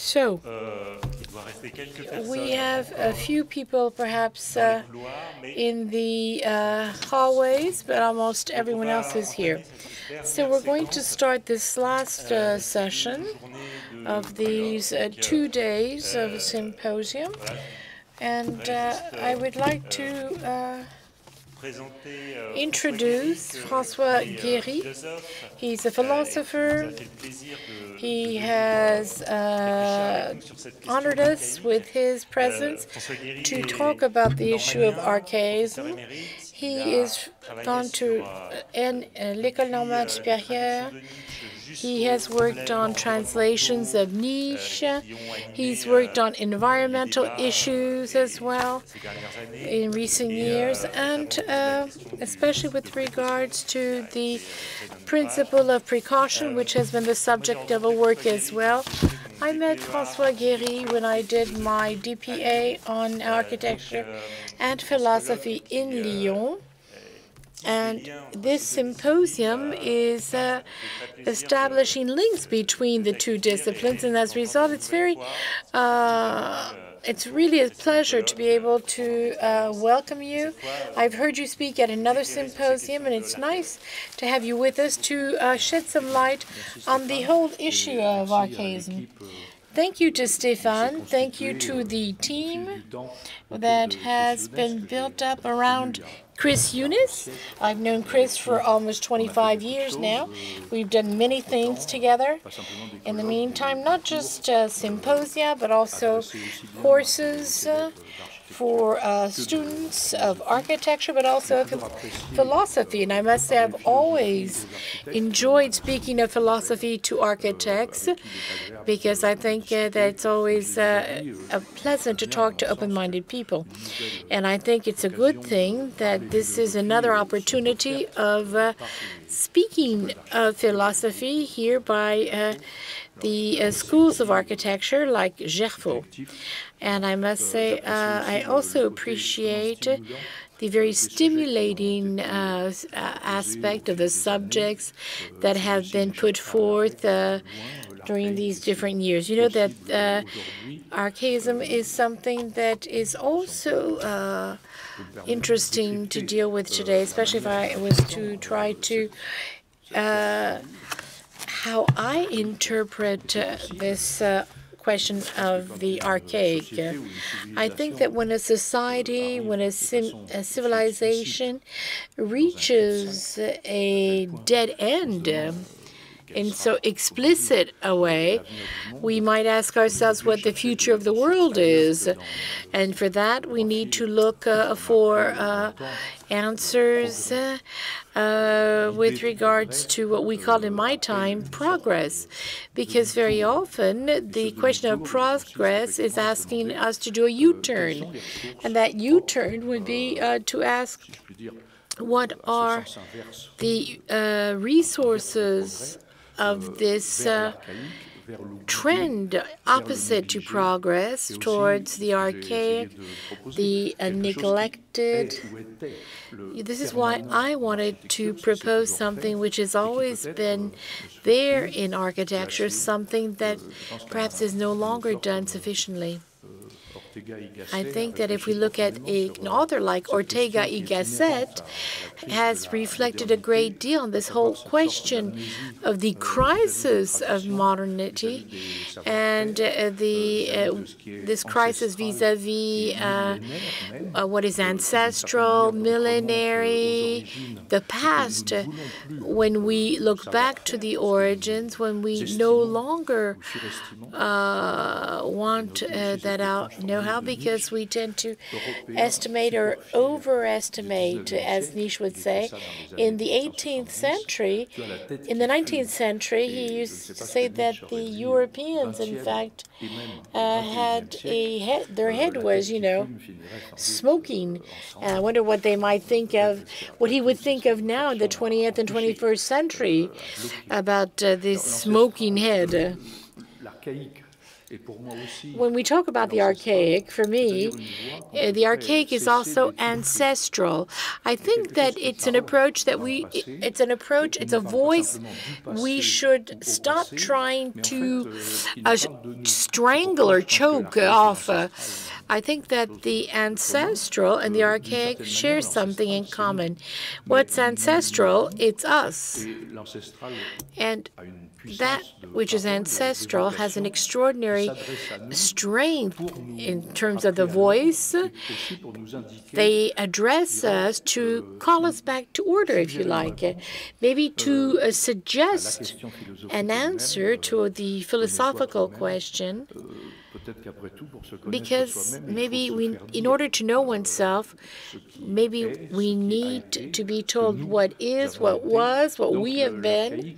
So, we have a few people perhaps in the hallways, but almost everyone else is here. So we're going to start this last session of these 2 days of a symposium. And I would like to introduce François Guéry. He's a philosopher. He has honored us with his presence to talk about the issue of archaism. He is gone to l'École Normale Supérieure. He has worked on translations of niche. He's worked on environmental issues as well in recent years, and especially with regards to the principle of precaution, which has been the subject of a work as well. I met François Guéry when I did my DPA on architecture and philosophy in Lyon. And this symposium is establishing links between the two disciplines, and as a result, it's really a pleasure to be able to welcome you. I've heard you speak at another symposium, and it's nice to have you with us to shed some light on the whole issue of archaism. Thank you to Stéphane. Thank you to the team that has been built up around Chris Eunice. I've known Chris for almost 25 years now. We've done many things together. In the meantime, not just symposia, but also courses for students of architecture, but also philosophy. And I must say, I've always enjoyed speaking of philosophy to architects, because I think that it's always pleasant to talk to open-minded people. And I think it's a good thing that this is another opportunity of speaking of philosophy here by the schools of architecture like Gerfo. And I must say, I also appreciate the very stimulating aspect of the subjects that have been put forth during these different years. You know that archaism is something that is also interesting to deal with today, especially if I was to try to how I interpret this question of the archaic. I think that when a society, when a civilization reaches a dead end in so explicit a way, we might ask ourselves what the future of the world is. And for that, we need to look for answers with regards to what we call in my time progress, because very often the question of progress is asking us to do a U-turn, and that U-turn would be to ask what are the resources of this trend opposite to progress towards the archaic, the neglected. This is why I wanted to propose something which has always been there in architecture, something that perhaps is no longer done sufficiently. I think that if we look at an author like Ortega y Gasset, has reflected a great deal on this whole question of the crisis of modernity and this crisis vis-a-vis what is ancestral, millenary, the past. When we look back to the origins, when we no longer want that know-how, because we tend to estimate or overestimate, as Nietzsche would say. In the 18th century, in the 19th century, he used to say that the Europeans, in fact, had their head was, smoking. And I wonder what they might think of, what he would think of now in the 20th and 21st century about this smoking head. When we talk about the archaic, for me, the archaic is also ancestral. I think that it's an approach that it's a voice we should stop trying to strangle or choke off. I think that the ancestral and the archaic share something in common. What's ancestral? It's us. And that which is ancestral has an extraordinary strength in terms of the voice. They address us to call us back to order, if you like, maybe to suggest an answer to the philosophical question. Because maybe in order to know oneself, maybe we need to be told what is, what was, what we have been.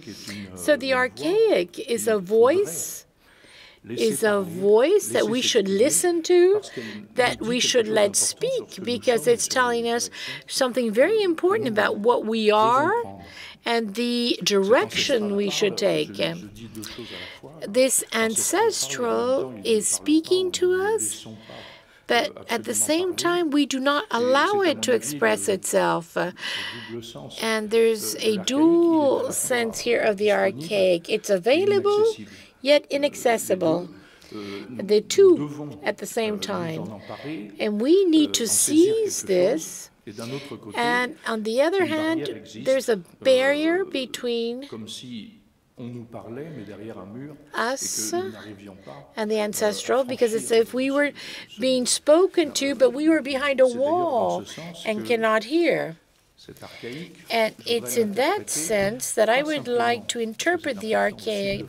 So the archaic is a voice that we should listen to, that we should let speak, because it's telling us something very important about what we are and the direction we should take. This ancestral is speaking to us, but at the same time, we do not allow it to express itself. And there's a dual sense here of the archaic. It's available, yet inaccessible. The two at the same time. And we need to seize this. And on the other hand, there's a barrier between us and the ancestral, because it's as if we were being spoken to, but we were behind a wall and cannot hear. And it's in that sense that I would like to interpret the archaic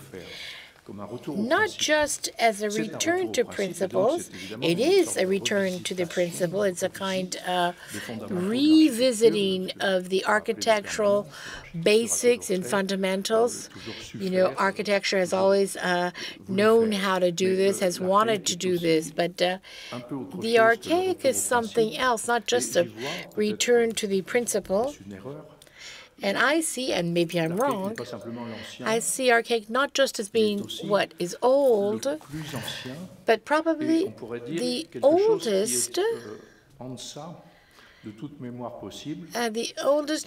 not just as a return to principles. It is a return to the principle. It's a kind of revisiting of the architectural basics and fundamentals. You know, architecture has always known how to do this, has wanted to do this, but the archaic is something else, not just a return to the principle. And I see, and maybe I'm wrong, I see archaic not just as being what is old, but probably the oldest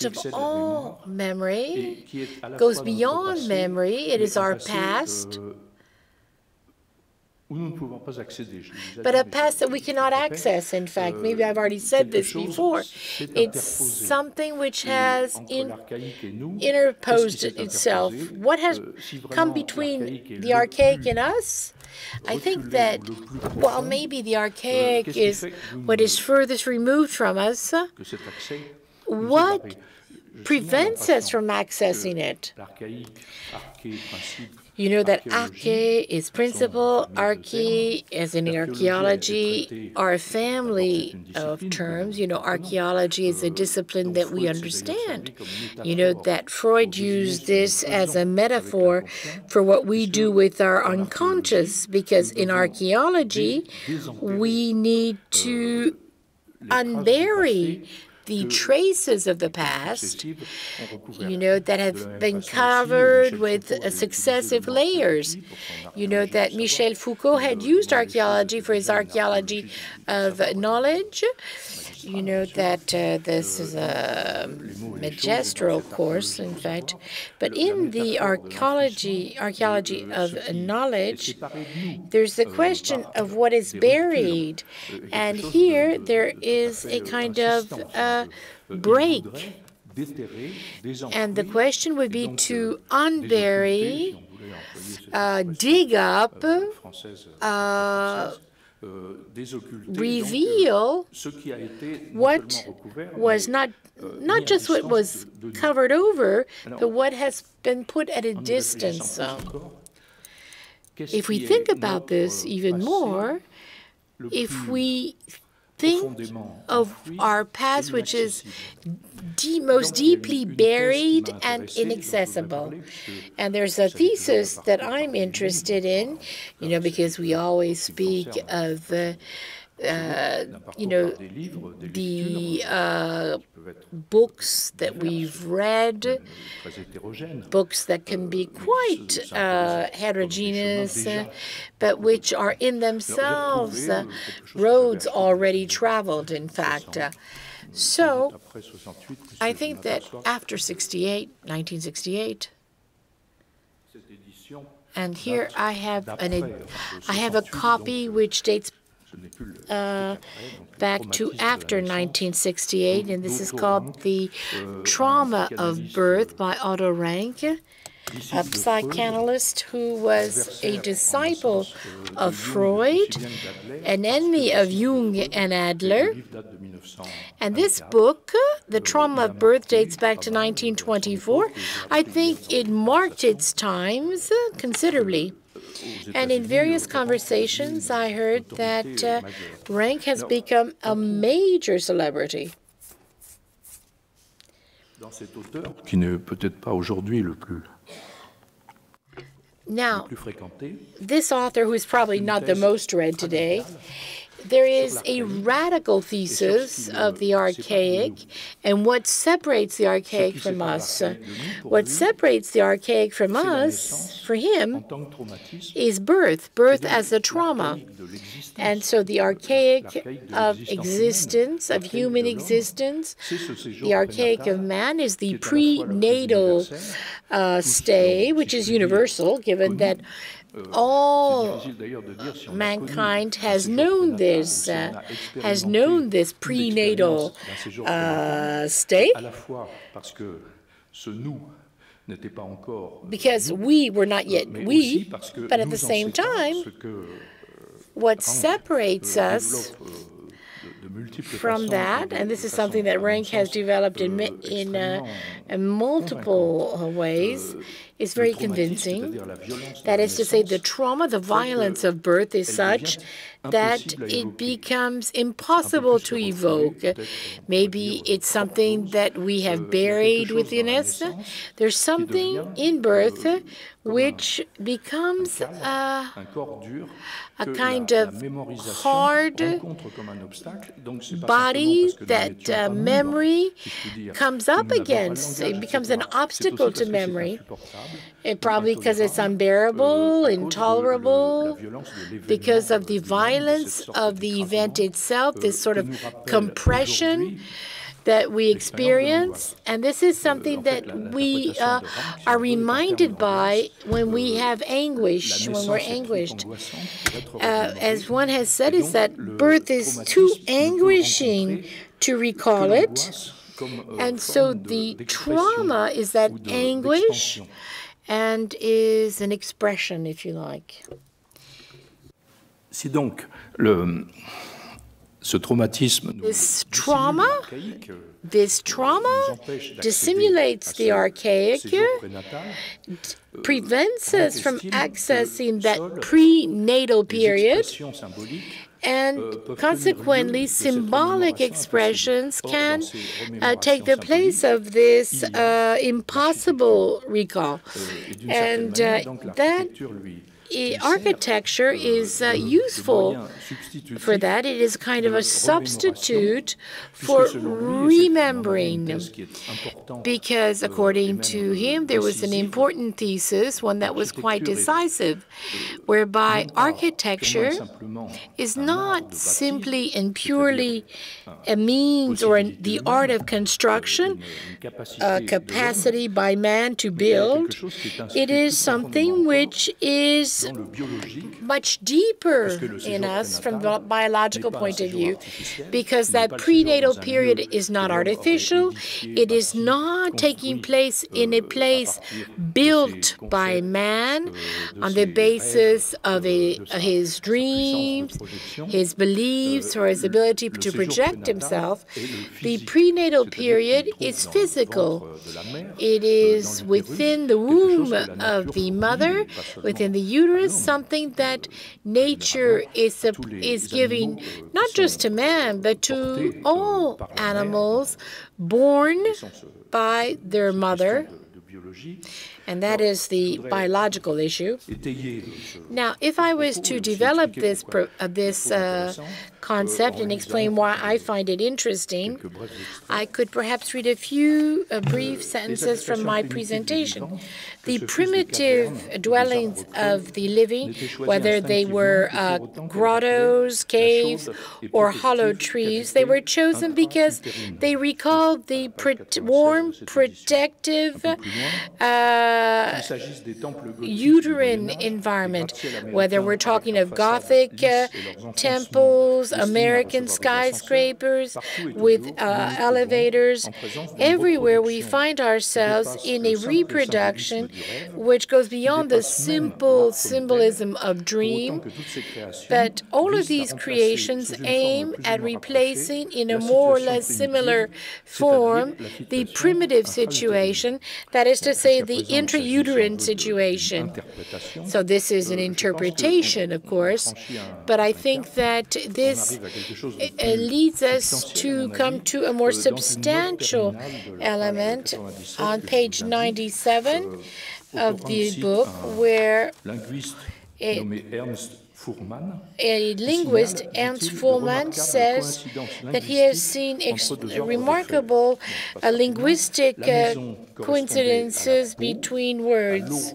of all memory, goes beyond memory. It is our past, but a past that we cannot access, in fact. Maybe I've already said this before. It's something which has interposed itself. What has come between the archaic and us? I think that, well, maybe the archaic is what is furthest removed from us. What prevents us from accessing it? You know that arché is principle, arché, as in archaeology, are a family of terms. You know, archaeology is a discipline that we understand. You know that Freud used this as a metaphor for what we do with our unconscious, because in archaeology, we need to unbury the traces of the past, you know, that have been covered with successive layers. You know that Michel Foucault had used archaeology for his archaeology of knowledge. You know that this is a magistral course, in fact. But in the archaeology of knowledge, there's the question of what is buried. And here there is a kind of break. And the question would be to unbury, dig up, reveal what was not just what was covered over, but what has been put at a distance. If we think about this even more, if we think of our past, which is most deeply buried and inaccessible. And there's a thesis that I'm interested in, you know, because we always speak of you know, the books that we've read, books that can be quite heterogeneous, but which are in themselves roads already traveled, in fact. So I think that after 1968, and here I have a copy which dates back to after 1968, and this is called The Trauma of Birth by Otto Rank, a psychoanalyst who was a disciple of Freud, an enemy of Jung and Adler. And this book, The Trauma of Birth, dates back to 1924. I think it marked its times considerably. And in various conversations, I heard that Rank has become a major celebrity. Now, this author, who is probably not the most read today, there is a radical thesis of the archaic and what separates the archaic from us. What separates the archaic from us, for him, is birth as a trauma. And so the archaic of existence, of human existence, the archaic of man is the prenatal stay, which is universal, given that all mankind has known this prenatal state, because we were not yet we, but at the same time, what separates us from that, and this is something that Rank has developed in multiple ways, is very convincing. That is to say, the trauma, the violence of birth is such that it becomes impossible to evoke. Maybe it's something that we have buried within us. There's something in birth which becomes a kind of hard body that memory comes up against. It becomes an obstacle to memory. Probably because it's unbearable, intolerable, because of the violence of the event itself, this sort of compression that we experience. And this is something that we are reminded by when we have anguish, when we're anguished. As one has said, is that birth is too anguishing to recall it. And so the trauma is that anguish and is an expression, if you like. Si donc this trauma dissimulates the archaic, prevents us from accessing that prenatal period, and consequently symbolic expressions can take the place of this impossible recall. And that architecture is useful for that. It is kind of a substitute for remembering, because according to him, there was an important thesis, one that was quite decisive, whereby architecture is not simply and purely a means or the art of construction, capacity by man to build. It is something which is much deeper in us from a biological point of view, because that prenatal period is not artificial. It is not taking place in a place built by man on the basis of his dreams, his beliefs, or his ability to project himself. The prenatal period is physical. It is within the womb of the mother, within the uterus, something that nature is giving not just to man, but to all animals born by their mother. And that is the biological issue. Now, if I was to develop this concept and explain why I find it interesting, I could perhaps read a few brief sentences from my presentation. The primitive dwellings of the living, whether they were grottos, caves, or hollow trees, they were chosen because they recalled the warm, protective, uterine environment, whether we're talking of Gothic temples, American skyscrapers with elevators. Everywhere we find ourselves in a reproduction which goes beyond the simple symbolism of dream, but all of these creations aim at replacing in a more or less similar form the primitive situation, that is to say, the intrauterine situation. So this is an interpretation, of course, but I think that this leads us to come to a more substantial element on page 97 of the book, where a linguist, Ernst Fuhrmann, says that he has seen remarkable linguistic coincidences between words.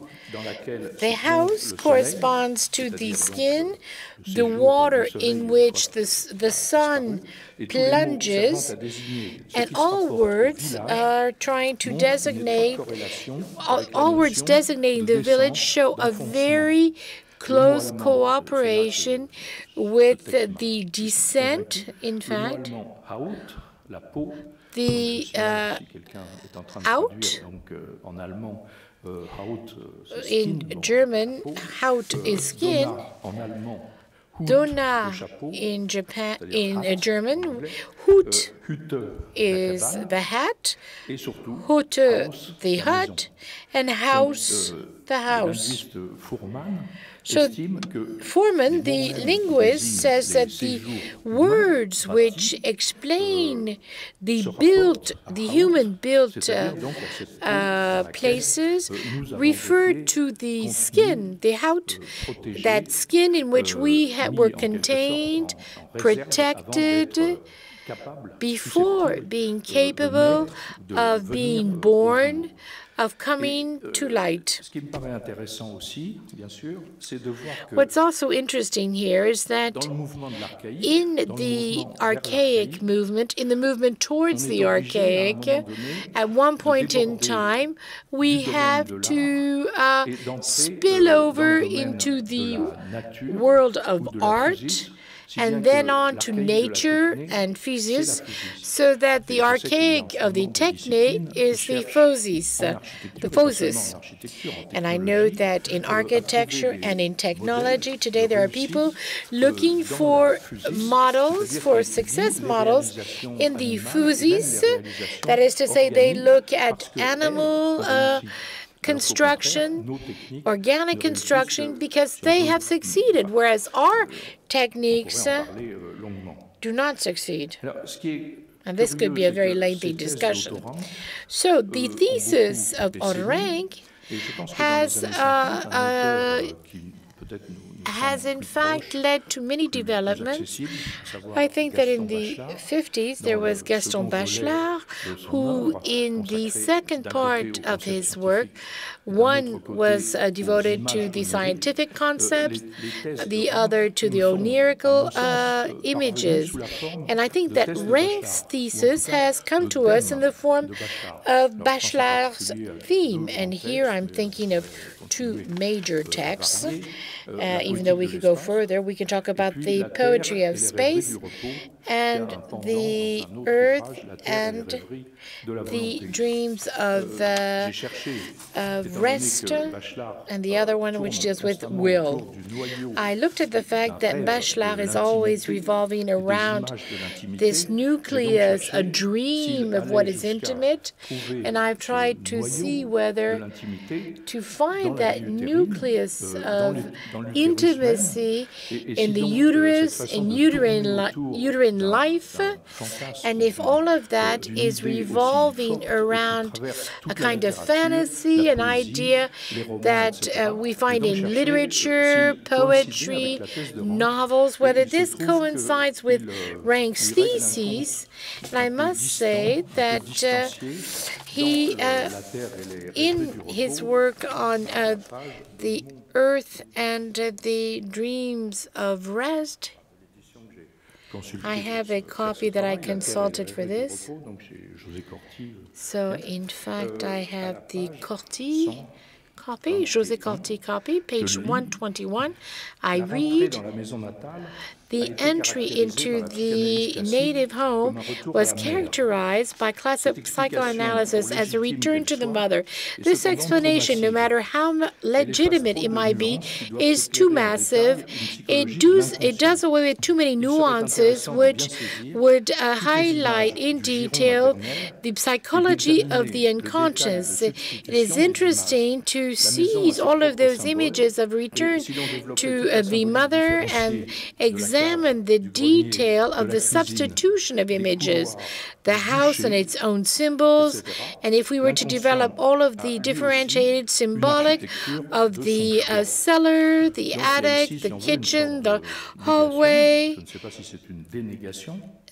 The house corresponds to the skin, the water in which the sun plunges, and all words are trying to designate, all words designating the village show a very close cooperation with the descent, in fact, the out. In German, Haut is skin. Donna in German, Hut is the hat, Hütte the hut, and Haus the house. So Fuhrmann, the linguist, says that the words which explain the human-built places refer to the skin, the haut, that skin in which we were contained, protected, before being capable of being born, of coming to light. What's also interesting here is that in the archaic movement, in the movement towards the archaic, at one point in time, we have to spill over into the world of art, and then on to nature and physis, so that the archaic of the techne is the phosis. And I know that in architecture and in technology, today there are people looking for models, for success models in the physis. That is to say, they look at animal construction, organic construction, because they have succeeded, whereas our techniques do not succeed. And this could be a very lengthy discussion. So the thesis of Orang has in fact led to many developments. I think that in the 50s there was Gaston Bachelard, who in the second part of his work, one was devoted to the scientific concepts, the other to the onirical images. And I think that Rank's thesis has come to us in the form of Bachelard's theme. And here I'm thinking of two major texts. Even though we could go further, we can talk about the poetry of space and the earth and the dreams of rest, and the other one which deals with will. I looked at the fact that Bachelard is always revolving around this nucleus, a dream of what is intimate, and I've tried to see whether to find that nucleus of intimacy in the uterus, in uterine in life, and if all of that is revolving around a kind of fantasy, an idea that we find in literature, poetry, novels, whether this coincides with Ranke's thesis. And I must say that he, in his work on the earth and the dreams of rest, I have a copy that I consulted for this. So, in fact, I have the Corti copy, José Corti copy, page 121. I read, the entry into the native home was characterized by classic psychoanalysis as a return to the mother. This explanation, no matter how legitimate it might be, is too massive. It does away with too many nuances, which would highlight in detail the psychology of the unconscious. It is interesting to seize all of those images of return to the mother and examine the detail of the substitution of images, the house and its own symbols, and if we were to develop all of the differentiated symbolic of the cellar, the attic, the kitchen, the hallway,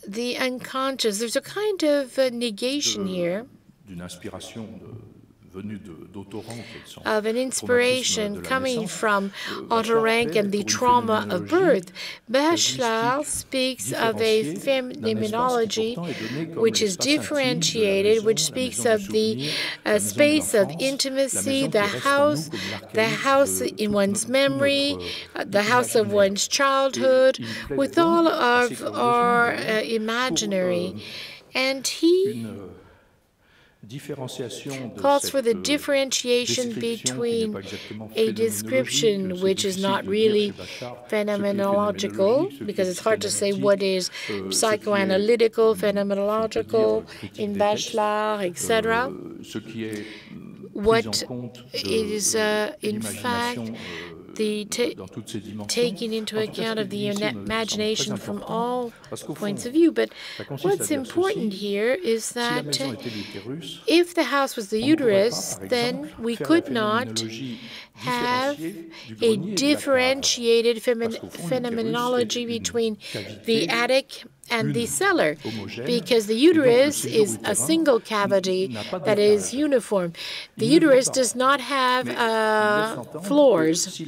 the unconscious, there's a kind of negation here of an inspiration coming from Otto Rank and the trauma of birth. Bachelard speaks of a phenomenology which is differentiated, which speaks of the space of intimacy, the house in one's memory, the house of one's childhood, with all of our imaginary. And he calls for the differentiation between a description which is not really phenomenological, because it's hard to say what is psychoanalytical, phenomenological in Bachelard, etc. What is, in fact, the taking into account of the imagination from all points of view. But what's important here is that if the house was the uterus, then we could not have a differentiated phenomenology between the attic and the cellar, because the uterus is a single cavity that is uniform. The uterus does not have floors.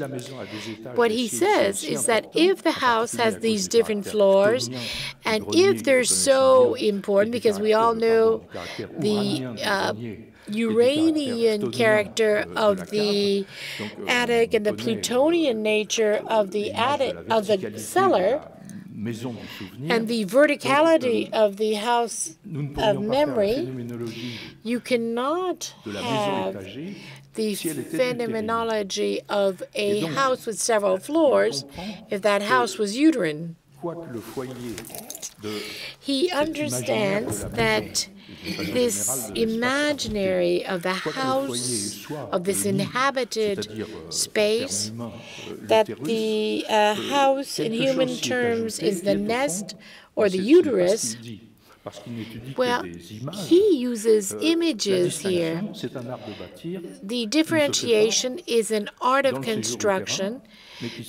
What he says is that if the house has these different floors, and if they're so important, because we all know the Uranian character of the attic and the Plutonian nature of the cellar, and the verticality of the house of memory, you cannot have the phenomenology of a house with several floors if that house was uterine. He understands that this imaginary of the house, of this inhabited space, that the house in human terms is the nest or the uterus. Well, he uses images here. The differentiation is an art of construction,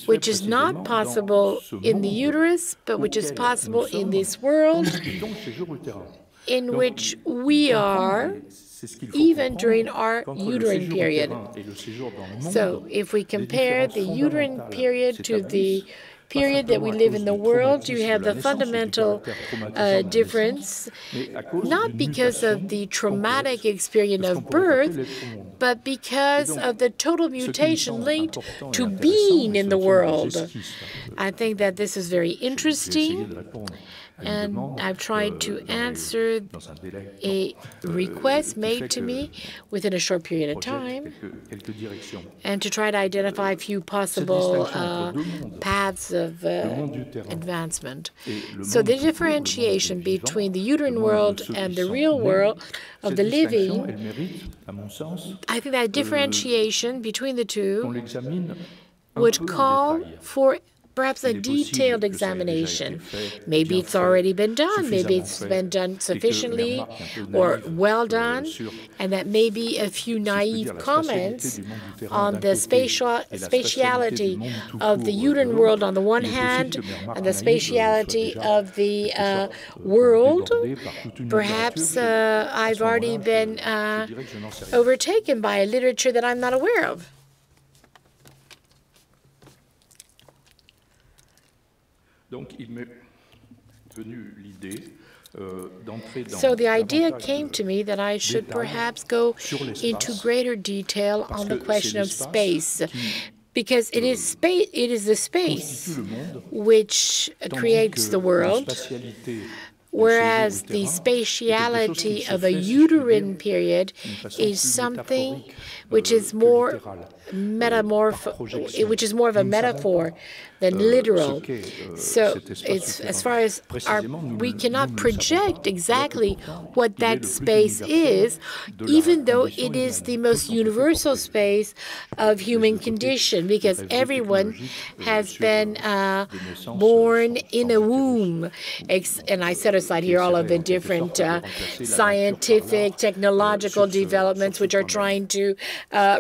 which is not possible in the uterus, but which is possible in this world in which we are, even during our uterine period. So if we compare the uterine period to the period that we live in the world, you have the fundamental difference, not because of the traumatic experience of birth, but because of the total mutation linked to being in the world. I think that this is very interesting, and I've tried to answer a request made to me within a short period of time, and to try to identify a few possible paths of advancement. So the differentiation between the uterine world and the real world of the living, I think that differentiation between the two would call for perhaps a detailed examination. Maybe it's already been done, maybe it's been done sufficiently or well done, and that maybe a few naive comments on the spatiality of the uterine world on the one hand, and the spatiality of the world. Perhaps I've already been overtaken by a literature that I'm not aware of. So the idea came to me that I should perhaps go into greater detail on the question of space, because it is the space which creates the world, whereas the spatiality of a uterine period is something which is more which is more of a metaphor than literal. So it's, as far as we cannot project exactly what that space is, even though it is the most universal space of human condition, because everyone has been born in a womb. And I set aside here all of the different scientific, technological developments which are trying to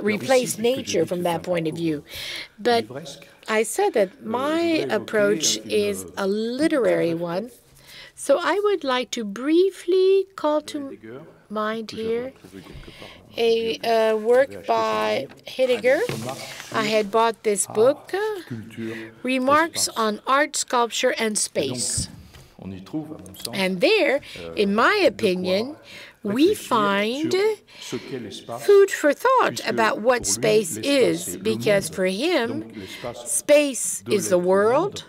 replace nature from that point of view. But I said that my approach is a literary one. So I would like to briefly call to mind here a work by Heidegger. I had bought this book, Remarks on Art, Sculpture, and Space. And there, in my opinion, we find food for thought about what space is, because for him, space is the world.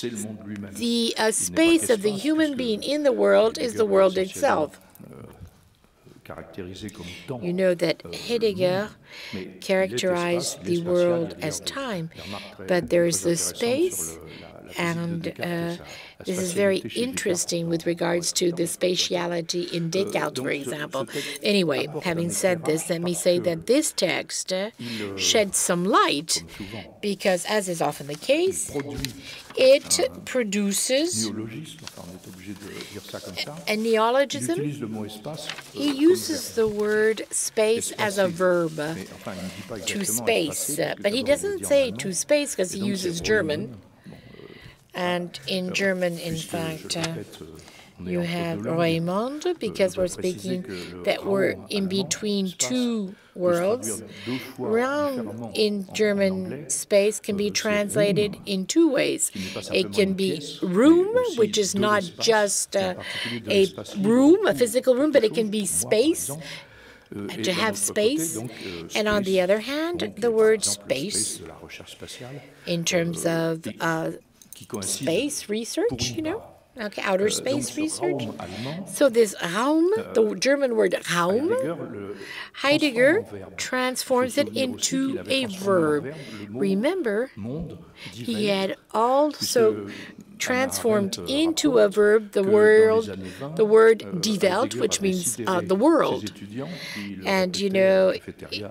The space of the human being in the world is the world itself. You know that Heidegger characterized the world as time, but there is the space, and this is very interesting with regards to the spatiality in Descartes, for example. Anyway, having said this, let me say that this text sheds some light, because, as is often the case, it produces a neologism. He uses the word space as a verb, to space, but he doesn't say to space because he uses German. And in German, in fact, you have Raymond, because we're speaking that we're in between two worlds. Raum in German space can be translated in two ways. It can be room, which is not just a room, a physical room, but it can be space, to have space. And on the other hand, the word space, in terms of space research, you know, okay, outer space research. So this Raum, the German word Raum, Heidegger transforms it into a verb. Remember, he had also transformed into a verb the word die Welt, which means the world. And, you know,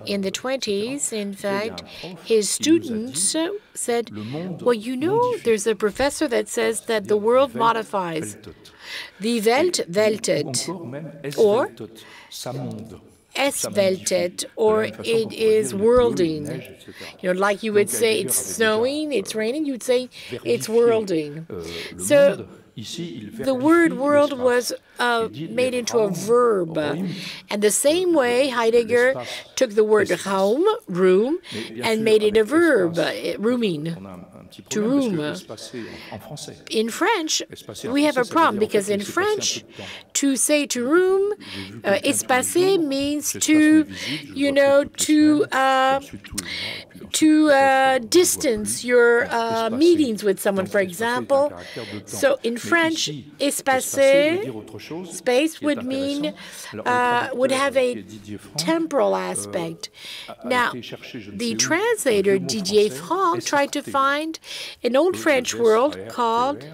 in the 20s, in fact, his students said, well, you know, there's a professor that says that the world modifies. Die Welt weltet, or es weltet, or it is worlding. You know, like you would say it's snowing, it's raining, you'd say it's worlding. So the word world was made into a verb. And the same way Heidegger took the word Raum, room, and made it a verb, rooming, to room. In French, we have a problem, because in French, to say to room, espacer means to, you know, to distance your meetings with someone, for example. So in French, espacer, space, would mean, would have a temporal aspect. Now, the translator Didier Franck tried to find an old French word called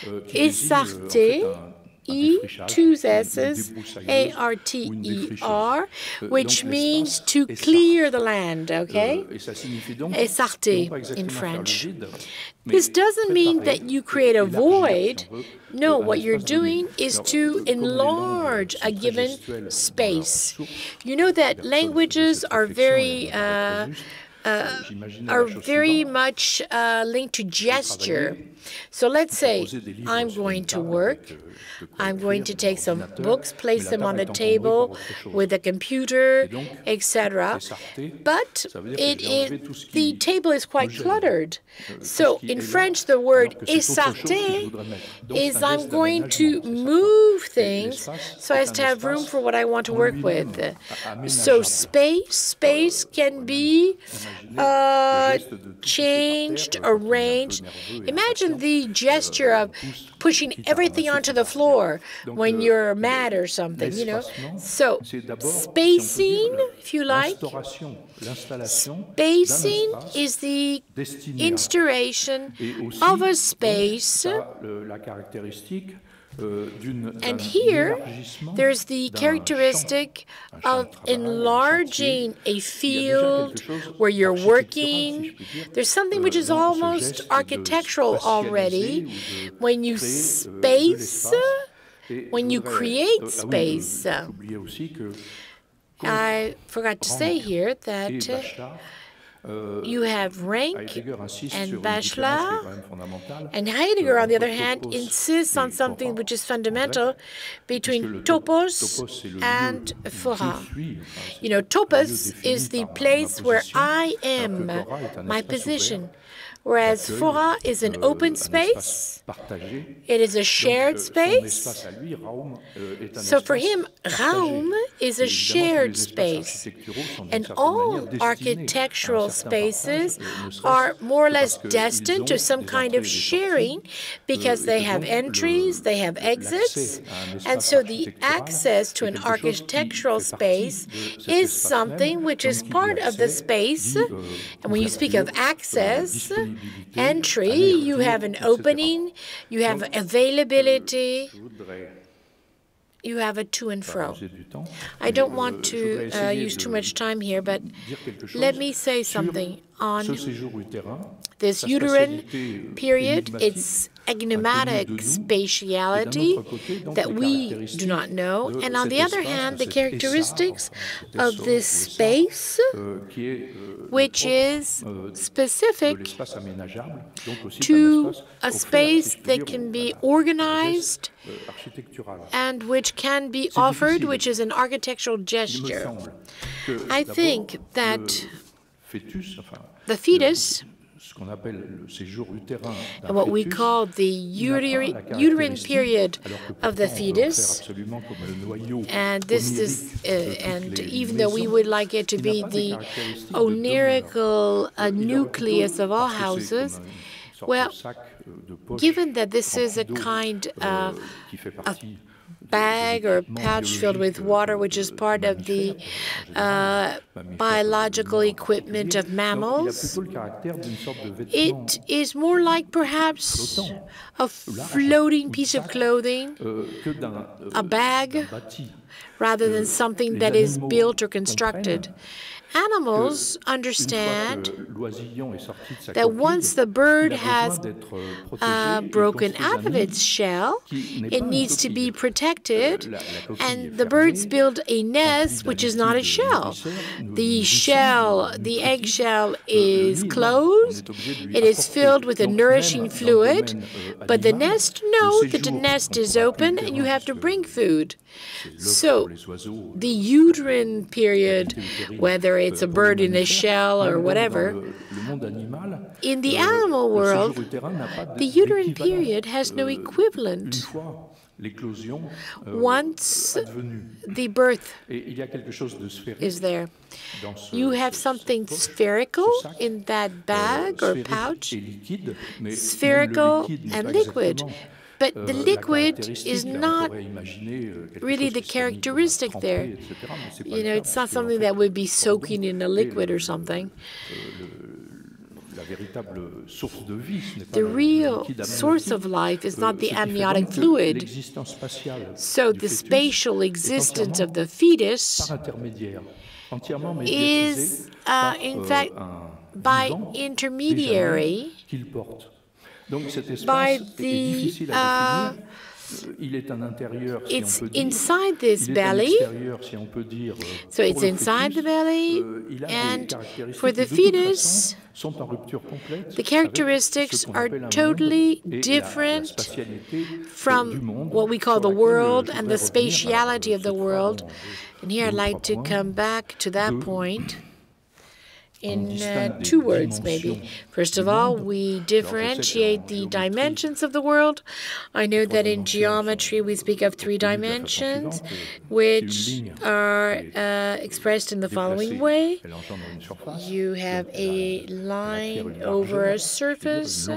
Essarté, E, two S's, A-R-T-E-R, which means to clear the land, okay? Écarter in French. This doesn't mean that you create a void. No, what you're doing is to enlarge a given space. You know that languages are very much linked to gesture. So let's say I'm going to work. I'm going to take some books, place them on the table with a computer, etc. But the table is quite cluttered. So in French, the word écarter is I'm going to move things so as to have room for what I want to work with. So space can be changed, arranged. Imagine the gesture of pushing everything onto the floor when you're mad or something, you know. So spacing, if you like, spacing is the instauration of a space. And here, there's the characteristic of enlarging a field where you're working. There's something which is almost architectural already. When you space, when you create space. I forgot to say here that you have rank and bachelor, and Heidegger, on the other hand, insists on something which is fundamental between topos and fora. You know, topos is the place where I am, my position, whereas fora is an open space. It is a shared space. So for him, Raum is a shared space. And all architectural spaces are more or less destined to some kind of sharing because they have entries, they have exits. And so the access to an architectural space is something which is part of the space. And when you speak of access, entry, you have an opening, you have availability, you have a to and fro. I don't want to use too much time here, but let me say something on this uterine period, its enigmatic spatiality that we do not know, and on the other hand, the characteristics of this space, which is specific to a space that can be organized and which can be offered, which is an architectural gesture. I think that the fetus, and what we call the uterine period of the fetus, and this is, and even though we would like it to be the onirical nucleus of all houses, well, given that this is a kind of a bag or pouch filled with water, which is part of the biological equipment of mammals, it is more like perhaps a floating piece of clothing, a bag, rather than something that is built or constructed. Animals understand that once the bird has broken out of its shell, it needs to be protected, and the birds build a nest which is not a shell. The shell, the eggshell is closed, it is filled with a nourishing fluid, but the nest knows that the nest is open and you have to bring food. So the uterine period, whether it's a bird in a shell or whatever, in the animal world, the uterine period has no equivalent once the birth is there. You have something spherical in that bag or pouch, spherical and liquid. But the liquid is not really the characteristic there. You know, it's not something that would be soaking in a liquid or something. The real source of life is not the amniotic fluid. So the spatial existence of the fetus is, in fact, by intermediary, by the it's inside this belly, so it's inside the belly, and for the fetus, the characteristics are totally different from what we call the world and the spatiality of the world. And here I'd like to come back to that point in two words, maybe. First of all, we differentiate the dimensions of the world. I know that in geometry we speak of 3 dimensions, which are expressed in the following way. You have a line over a surface,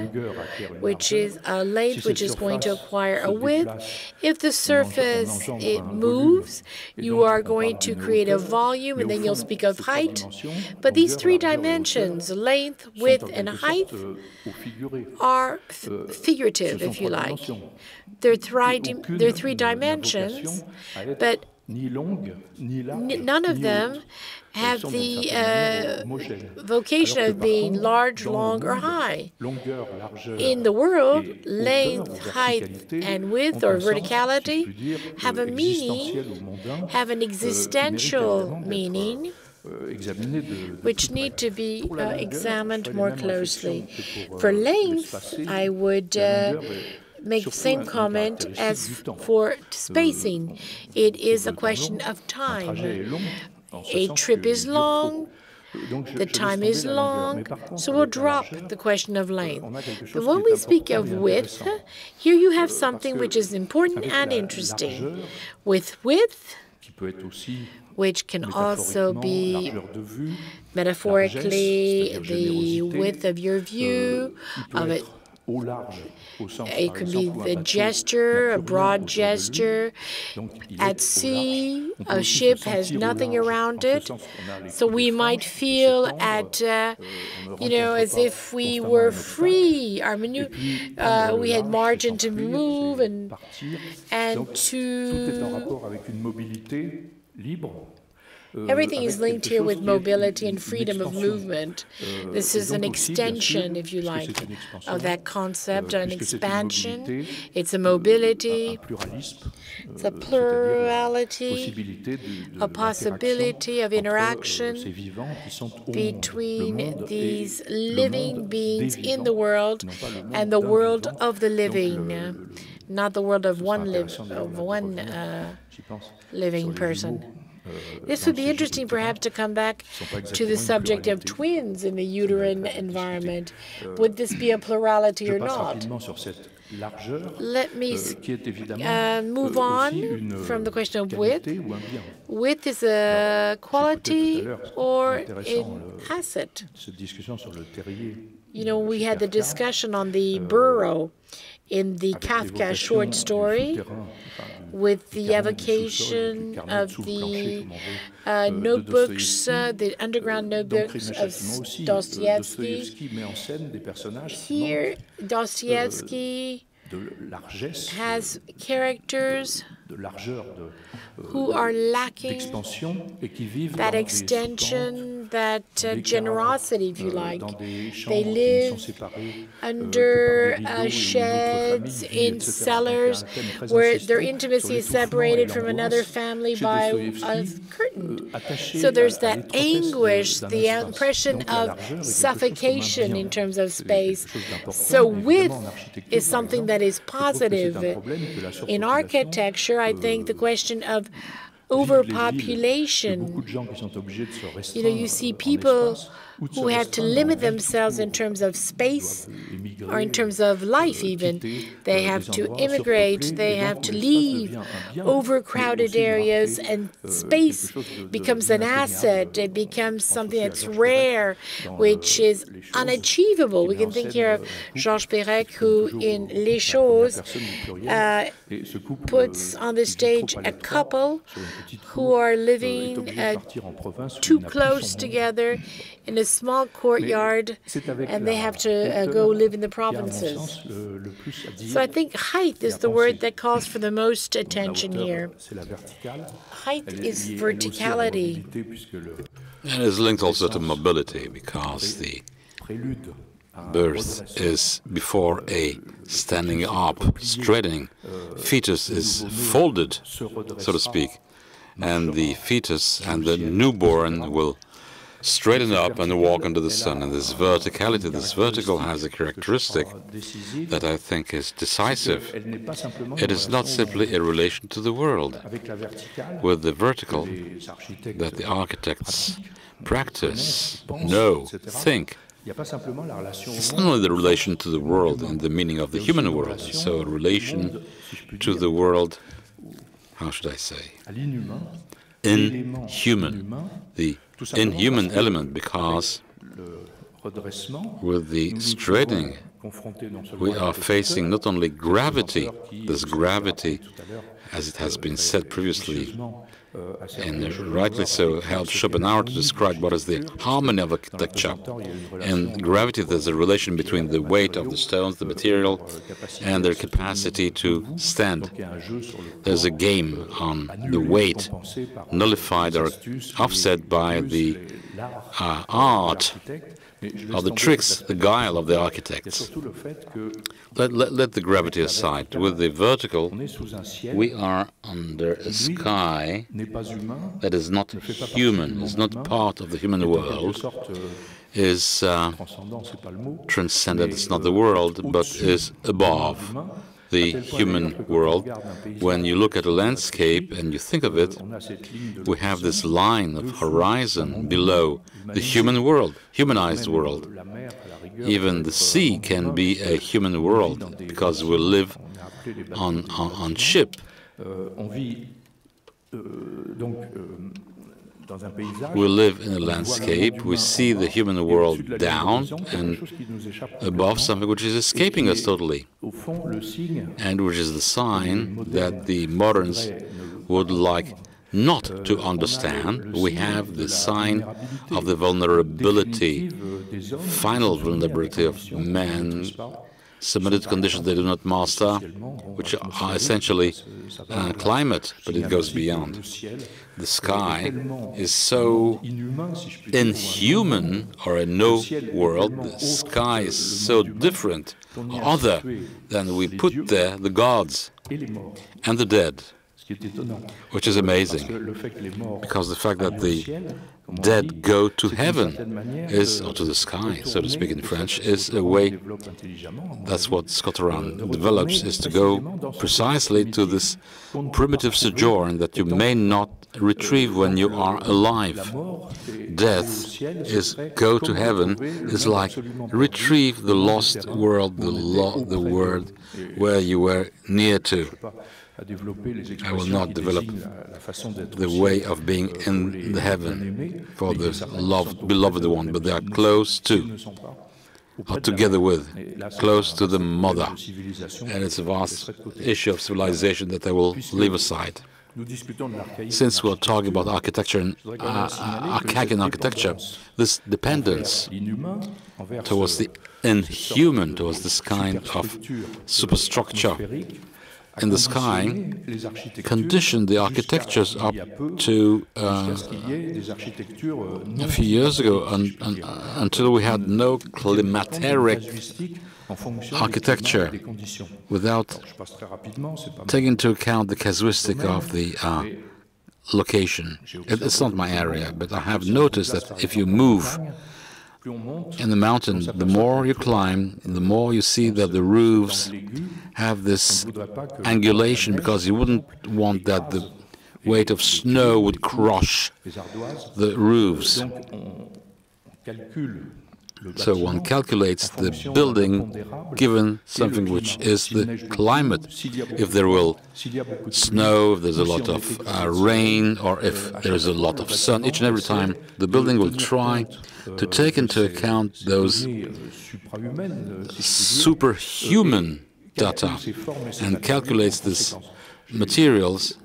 which is a length, which is going to acquire a width. If the surface, it moves, you are going to create a volume, and then you'll speak of height. But these 3 dimensions, length, width, and height, are figurative, if you like. They're 3 dimensions, but none of them have the vocation of being large, long, or high. In the world, length, height, and width, or verticality, have a meaning, have an existential meaning, which need to be examined more closely. For length, I would make the same comment as for spacing. It is a question of time. A trip is long, the time is long, so we'll drop the question of length. But when we speak of width, here you have something which is important and interesting. With width, which can also be metaphorically the width of your view of it. It could be the gesture, a broad gesture. At sea, a ship has nothing around it, so we might feel at, as if we were free. We had margin to move and to. Everything is linked here with mobility and freedom of movement. This is an extension, if you like, of that concept, an expansion. It's a mobility, it's a plurality, a possibility of interaction between these living beings in the world and the world of the living, not the world of one living person. This would be interesting, perhaps, to come back to the subject of twins in the uterine environment. Would this be a plurality or not? Let me move on from the question of width. Width is a quality or an asset. We had the discussion on the burrow in the Kafka short story, with the evocation of the notebooks, the underground notebooks of Dostoevsky. Here, Dostoevsky has characters who are lacking that extension, that generosity, if you like. They live under sheds, in cellars, where their intimacy is separated from another family by a curtain. So there's that anguish, the impression of suffocation in terms of space. So width is something that is positive. In architecture, I think the question of overpopulation, you see people who have to limit themselves in terms of space or in terms of life even. They have to immigrate, they have to leave overcrowded areas, and space becomes an asset. It becomes something that's rare, which is unachievable. We can think here of Georges Perec, who in Les Choses puts on the stage a couple who are living too close together in a this small courtyard, and they have to go live in the provinces. So I think height is the word that calls for the most attention here. Height is verticality. And it's linked also to mobility, because the birth is before a standing up, straightening. Fetus is folded, so to speak, and the fetus and the newborn will straighten up and walk under the sun. And this verticality, this vertical, has a characteristic that I think is decisive. It is not simply a relation to the world. With the vertical that the architects practice, know, think, it's not only the relation to the world in the meaning of the human world, so a relation to the world, how should I say, inhuman, the inhuman element, because with the straightening we are facing not only gravity, this gravity, as it has been said previously, and rightly so, helped Schopenhauer to describe what is the harmony of architecture. In gravity, there's a relation between the weight of the stones, the material, and their capacity to stand. There's a game on the weight, nullified or offset by the art or the tricks, the guile of the architects. Let the gravity aside. With the vertical, we are under a sky that is not human, is not part of the human world, is transcendent, it's not the world, but is above the human world. When you look at a landscape and you think of it, we have this line of horizon below the human world, humanized world. Even the sea can be a human world, because we live on ship. We live in a landscape, we see the human world down and above something which is escaping us totally, and which is the sign that the moderns would like not to understand. We have the sign of the vulnerability, final vulnerability of man, submitted to conditions they do not master, which are essentially climate, but it goes beyond. The sky is so inhuman, or a no world, the sky is so different, other than we put there the gods and the dead, which is amazing, because the fact that the dead go to heaven is, or to the sky, so to speak in French, is a way, that's what Scotland develops, is to go precisely to this primitive sojourn that you may not retrieve when you are alive. Death is go to heaven, is like retrieve the lost world, the world where you were near to. I will not develop the way of being in the heaven for the beloved one, but they are close to, or together with, close to the mother. And it's a vast issue of civilization that I will leave aside. Since we're talking about architecture and archaic architecture, this dependence towards the inhuman, towards this kind of superstructure in the sky, conditioned the architectures up to a few years ago, until we had no climateric architecture, without taking into account the casuistic of the location. It's not my area, but I have noticed that if you move in the mountain, the more you climb, the more you see that the roofs have this angulation, because you wouldn't want that the weight of snow would crush the roofs. So one calculates the building given something which is the climate. If there will snow, if there's a lot of rain, or if there is a lot of sun, each and every time the building will try to take into account those superhuman data and calculates these materials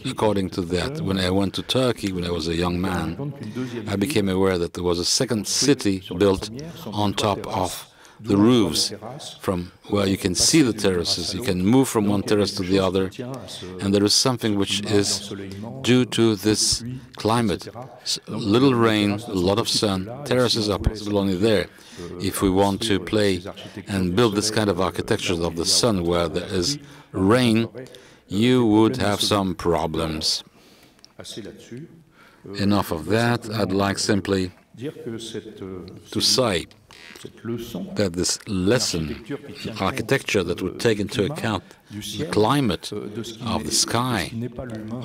according to that. When I went to Turkey, when I was a young man, I became aware that there was a second city built on top of the roofs, from where you can see the terraces. You can move from one terrace to the other, and there is something which is due to this climate. Little rain, a lot of sun, terraces are possible only there. If we want to play and build this kind of architecture of the sun where there is rain, you would have some problems. Enough of that. I'd like simply to say that this lesson, architecture that would take into account the climate of the sky,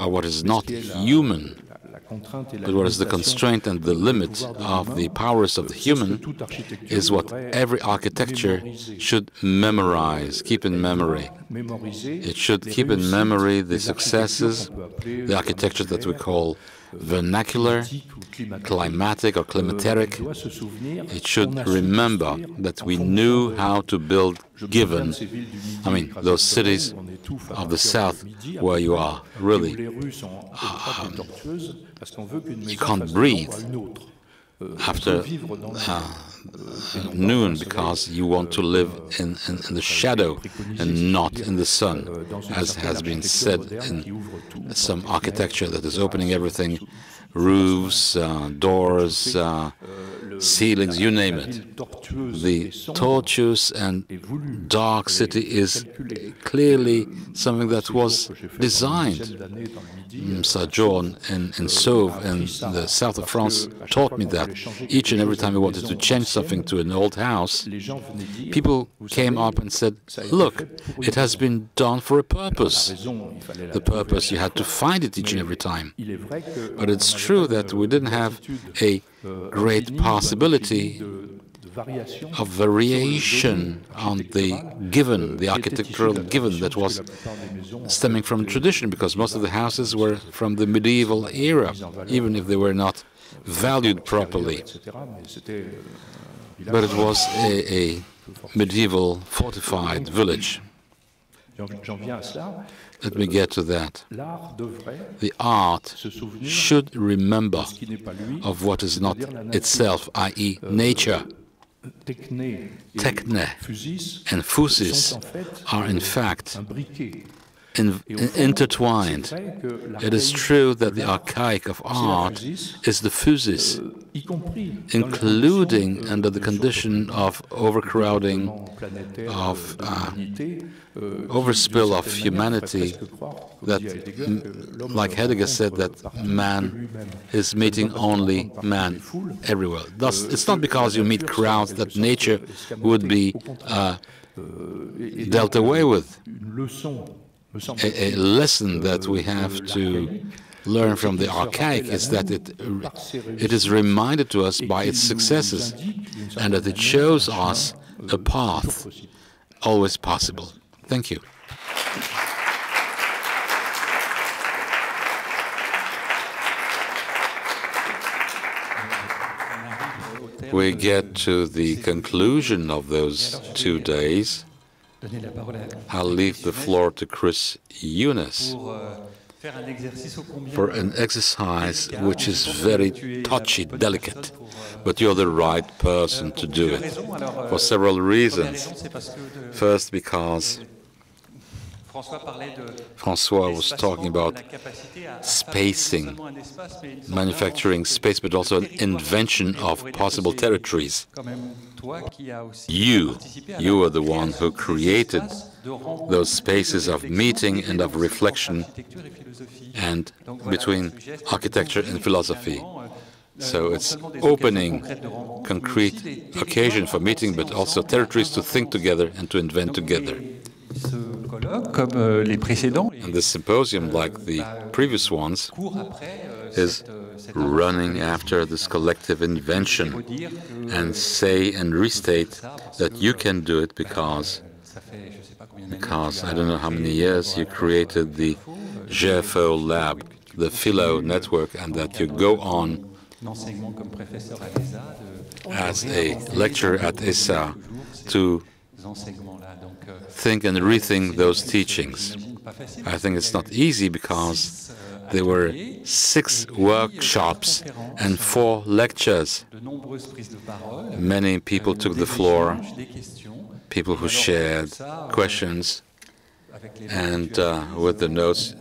or what is not human, but what is the constraint and the limit of the powers of the human, is what every architecture should memorize, keep in memory. It should keep in memory the successes, the architecture that we call vernacular, climatic or climateric. It should remember that we knew how to build given, those cities of the south where you are really, you can't breathe after noon because you want to live in the shadow and not in the sun, as has been said in some architecture that is opening everything, roofs, doors, ceilings, you name it. The tortuous and dark city is clearly something that was designed. Sir John in Sauve in the south of France taught me that each and every time we wanted to change something to an old house, people came up and said, look, it has been done for a purpose. The purpose, you had to find it each and every time. But it's true that we didn't have a great possibility of variation on the given, the architectural given that was stemming from tradition, because most of the houses were from the medieval era, even if they were not valued properly. But it was a medieval fortified village. Let me get to that. The art should remember of what is not itself, i.e. nature. Techne and physis are in fact intertwined. It is true that the archaic of art is the physis, including under the condition of overcrowding, of overspill of humanity, that, like Heidegger said, that man is meeting only man everywhere. Thus, it's not because you meet crowds that nature would be dealt away with. A lesson that we have to learn from the archaic is that it is reminded to us by its successes, and that it shows us a path always possible. Thank you. We get to the conclusion of those 2 days. I'll leave the floor to Chris Eunice for an exercise which is very touchy, delicate, but you're the right person to do it for several reasons. First, because François was talking about spacing, manufacturing space, but also an invention of possible territories. You are the one who created those spaces of meeting and of reflection and between architecture and philosophy. So it's opening concrete occasion for meeting, but also territories to think together and to invent together. And the symposium, like the previous ones, is running after this collective invention and say and restate that you can do it because I don't know how many years you created the GFO lab, the Philo network, and that you go on as a lecturer at ESA to think and rethink those teachings. I think it's not easy because there were 6 workshops and 4 lectures. Many people took the floor, people who shared questions, and with the notes,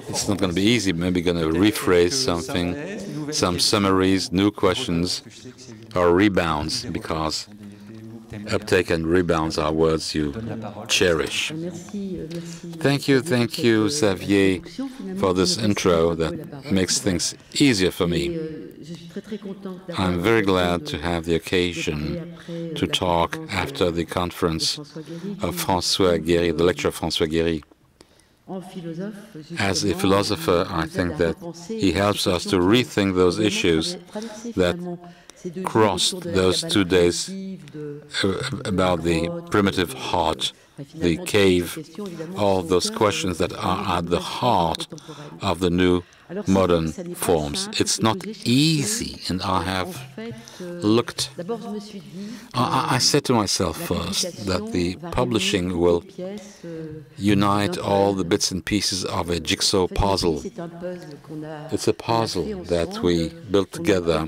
it's not going to be easy. Maybe going to rephrase something, some summaries, new questions, or rebounds, because uptake and rebounds are words you cherish. Thank you, Xavier, for this intro that makes things easier for me. I'm very glad to have the occasion to talk after the conference of François Guéry, the lecture of François Guéry. As a philosopher, I think that he helps us to rethink those issues that crossed those 2 days about the primitive heart, the cave, all those questions that are at the heart of the new modern forms. It's not easy, and I have looked. I said to myself first that the publishing will unite all the bits and pieces of a jigsaw puzzle. It's a puzzle that we built together,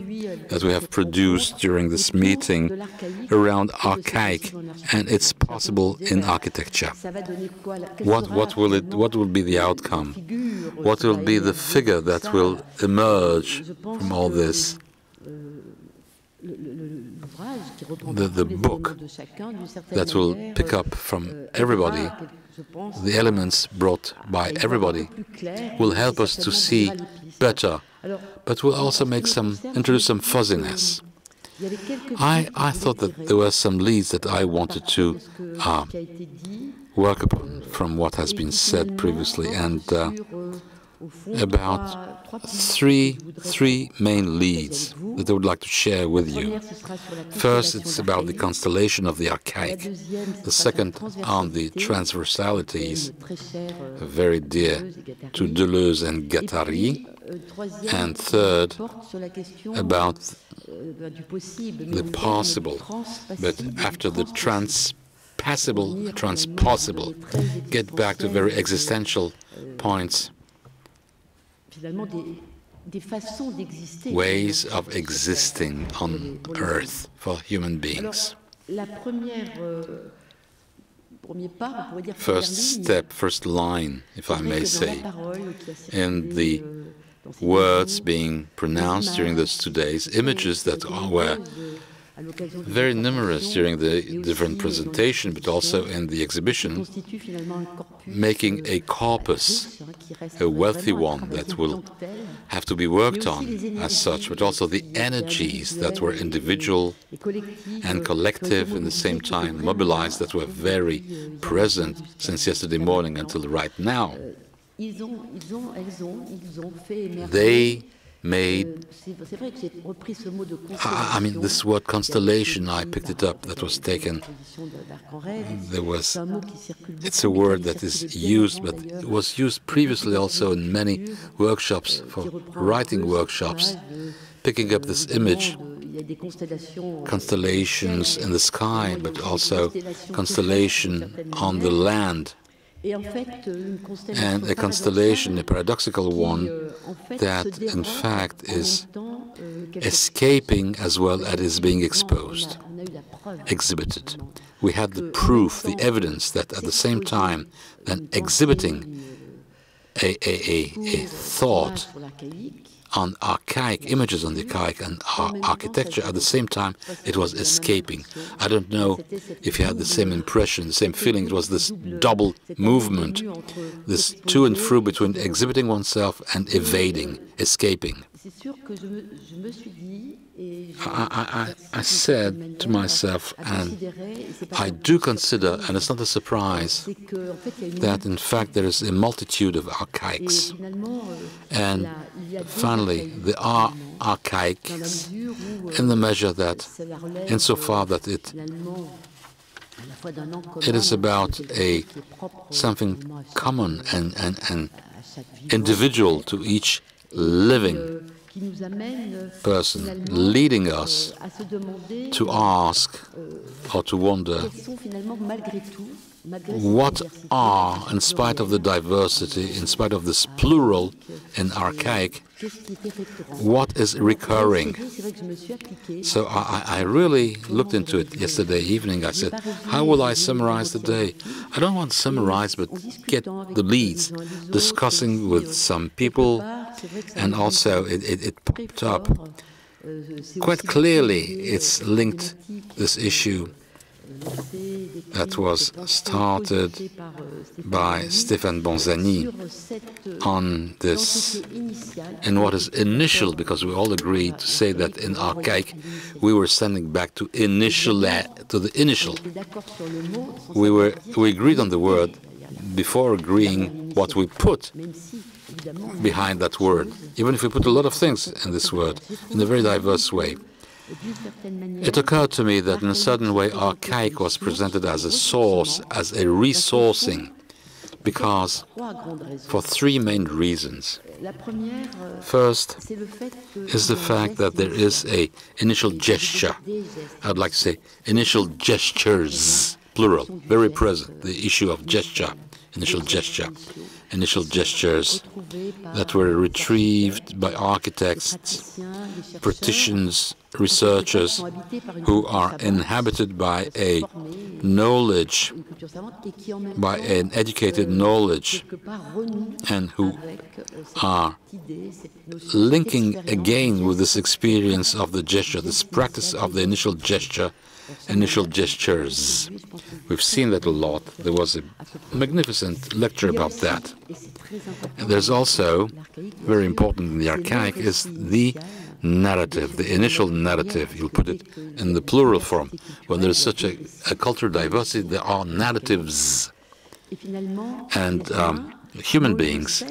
that we have produced during this meeting around archaic, and it's possible in architecture. What will be the outcome? What will be the figure that will emerge from all this? The book that will pick up from everybody, the elements brought by everybody, will help us to see better, but will also introduce some fuzziness. I thought that there were some leads that I wanted to work upon from what has been said previously, and about three main leads that I would like to share with you. First, it's about the constellation of the archaic. The second, on the transversalities, very dear to Deleuze and Guattari. And third, about the possible, but after the transpossible, get back to very existential points, ways of existing on Earth for human beings. First step, first line, if I may say, in the words being pronounced during those 2 days, images that were very numerous during the different presentation, but also in the exhibition, making a corpus, a wealthy one that will have to be worked on as such, but also the energies that were individual and collective in the same time, mobilized, that were very present since yesterday morning until right now. They made, I mean, this word constellation, I picked it up, that was taken. It's a word that is used, but it was used previously also in many workshops, for writing workshops, picking up this image, constellations in the sky, but also constellation on the land. And a constellation, a paradoxical one, that in fact is escaping as well as is being exposed, exhibited. We had the proof, the evidence that at the same time than exhibiting a thought on archaic, images on the archaic and architecture, at the same time it was escaping. I don't know if you had the same impression, the same feeling. It was this double movement, this to and fro between exhibiting oneself and evading, escaping. I said to myself, and I do consider, and it's not a surprise, that in fact there is a multitude of archaics. And finally, there are archaics in the measure that, insofar that it is about something common and individual to each living person leading us to ask or to wonder what are, in spite of the diversity, in spite of this plural and archaic, what is recurring? So I really looked into it yesterday evening. I said, how will I summarize the day? I don't want to summarize, but get the leads, discussing with some people, and also it popped up. Quite clearly, it's linked, this issue that was started by Stéphane Bonzani on this, and what is initial, because we all agreed to say that in archaic we were sending back to the initial. We agreed on the word before agreeing what we put behind that word, even if we put a lot of things in this word in a very diverse way. It occurred to me that in a certain way archaic was presented as a source, as a resourcing, because for three main reasons. First is the fact that there is an initial gesture. I'd like to say initial gestures, plural, very present, the issue of gesture, initial gesture. Initial gestures that were retrieved by architects, practitioners, researchers who are inhabited by a knowledge, by an educated knowledge, and who are linking again with this experience of the gesture, this practice of the initial gesture, initial gestures. We've seen that a lot. There was a magnificent lecture about that. And there's also, very important in the archaic, is the narrative, the initial narrative. You'll put it in the plural form. When there's such a cultural diversity, there are narratives. And human beings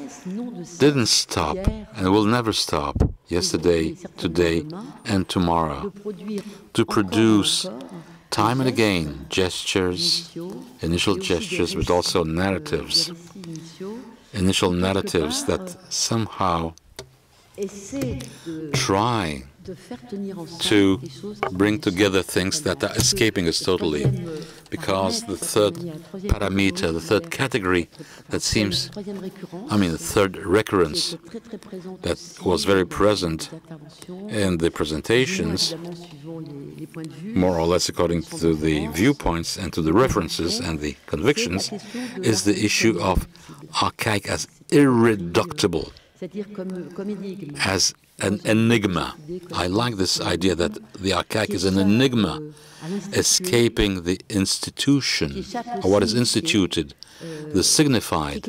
didn't stop and will never stop, yesterday, today, and tomorrow, to produce time and again gestures, initial gestures, but also narratives, initial narratives that somehow try to bring together things that are escaping us totally, because the third parameter, the third category that seems, the third recurrence that was very present in the presentations, more or less according to the viewpoints and to the references and the convictions, is the issue of archaic as irreducible, as an enigma. I like this idea that the archaic is an enigma, escaping the institution, or what is instituted, the signified,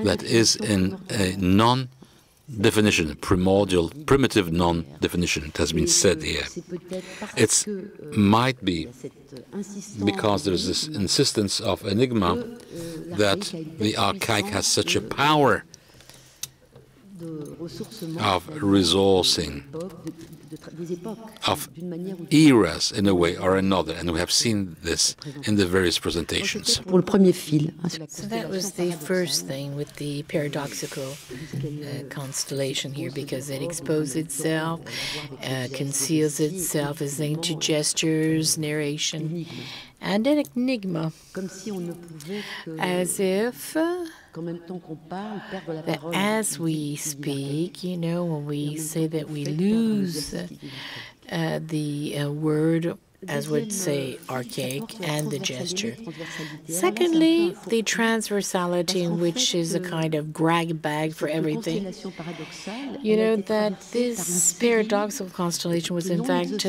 that is in a non-definition, primordial, primitive non-definition. It has been said here. It might be because there's this insistence of enigma that the archaic has such a power of resourcing, of eras in a way or another, and we have seen this in the various presentations. So that was the first thing with the paradoxical constellation here, because it exposes itself, conceals itself as linked to gestures, narration, and an enigma, as if that as we speak, when we say that we lose the word, as would say archaic, and the gesture. Secondly, the transversality, which is a kind of grab bag for everything. That this paradoxical constellation was in fact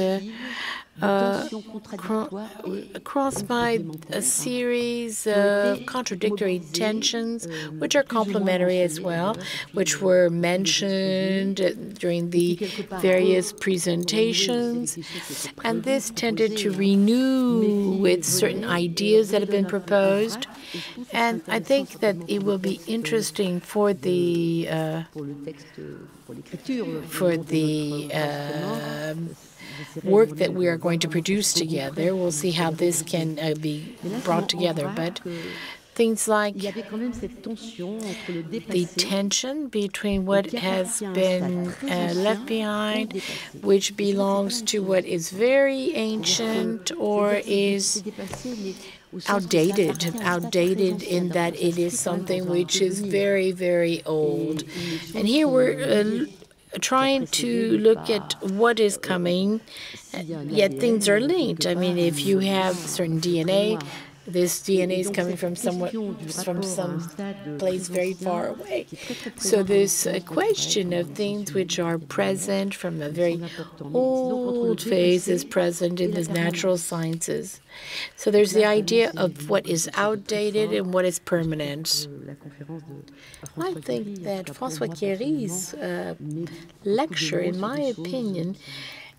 crossed by a series of contradictory tensions, which are complementary as well, which were mentioned during the various presentations. And this tended to renew with certain ideas that have been proposed. And I think that it will be interesting for the work that we are going to produce together. We'll see how this can be brought together. But Things like the tension between what has been left behind, which belongs to what is very ancient or is outdated in that it is something which is very, very old. And here we're trying to look at what is coming, yet things are linked. I mean, if you have certain DNA, this DNA is coming from some place very far away. So there's a question of things which are present from a very old phase is present in the natural sciences. So there's the idea of what is outdated and what is permanent. I think that François Quéry's lecture, in my opinion,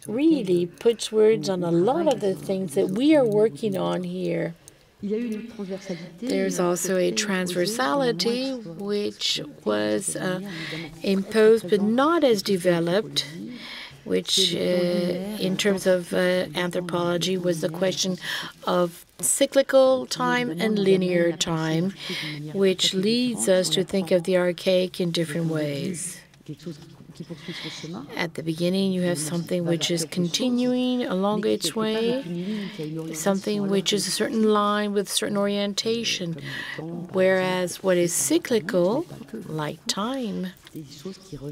really puts words on a lot of the things that we are working on here. There's also a transversality which was imposed but not as developed, which in terms of anthropology was the question of cyclical time and linear time, which leads us to think of the archaic in different ways. At the beginning, you have something which is continuing along its way, something which is a certain line with certain orientation, whereas what is cyclical, like time,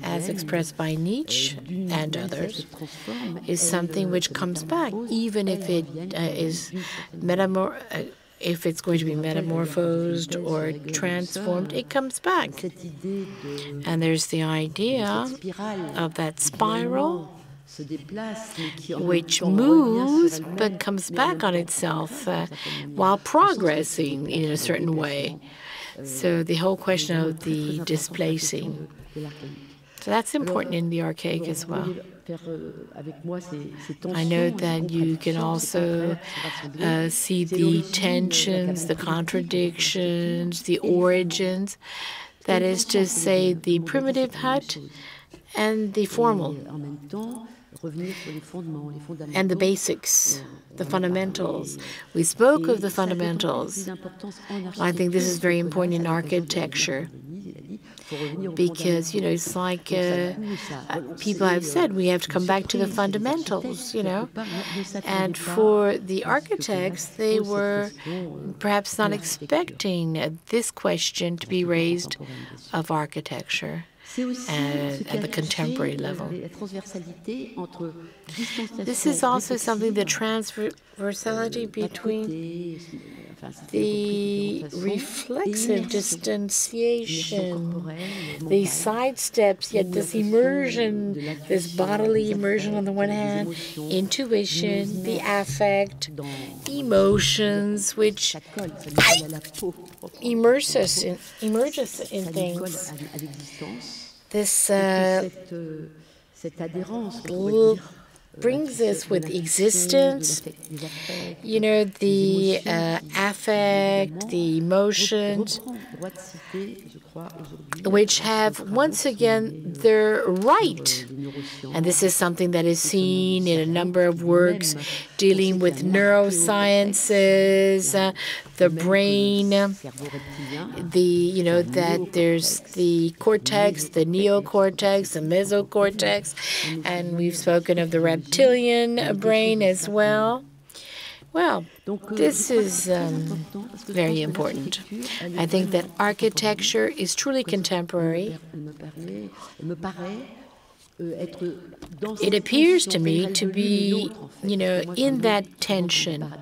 as expressed by Nietzsche and others, is something which comes back, even if it is if it's going to be metamorphosed or transformed, it comes back. And there's the idea of that spiral which moves but comes back on itself while progressing in a certain way. So the whole question of the displacing. So that's important in the archaic as well. I know that you can also see the tensions, the contradictions, the origins, that is to say, the primitive hut and the formal, and the basics, the fundamentals. We spoke of the fundamentals. I think this is very important in architecture. Because, it's like people have said, we have to come back to the fundamentals, And for the architects, they were perhaps not expecting this question to be raised of architecture at the contemporary level. This is also something, the transversality between the reflexive distanciation, the side steps, yet this immersion, this bodily immersion on the one hand, intuition, the affect, emotions, which immerse us in things. This brings us with existence, the affect, the emotions, which have once again their right. And this is something that is seen in a number of works dealing with neurosciences, the brain, that there's the cortex, the neocortex, the mesocortex, and we've spoken of the reptilian brain as well. Well, this is very important. I think that architecture is truly contemporary. It appears to me to be, in that tension.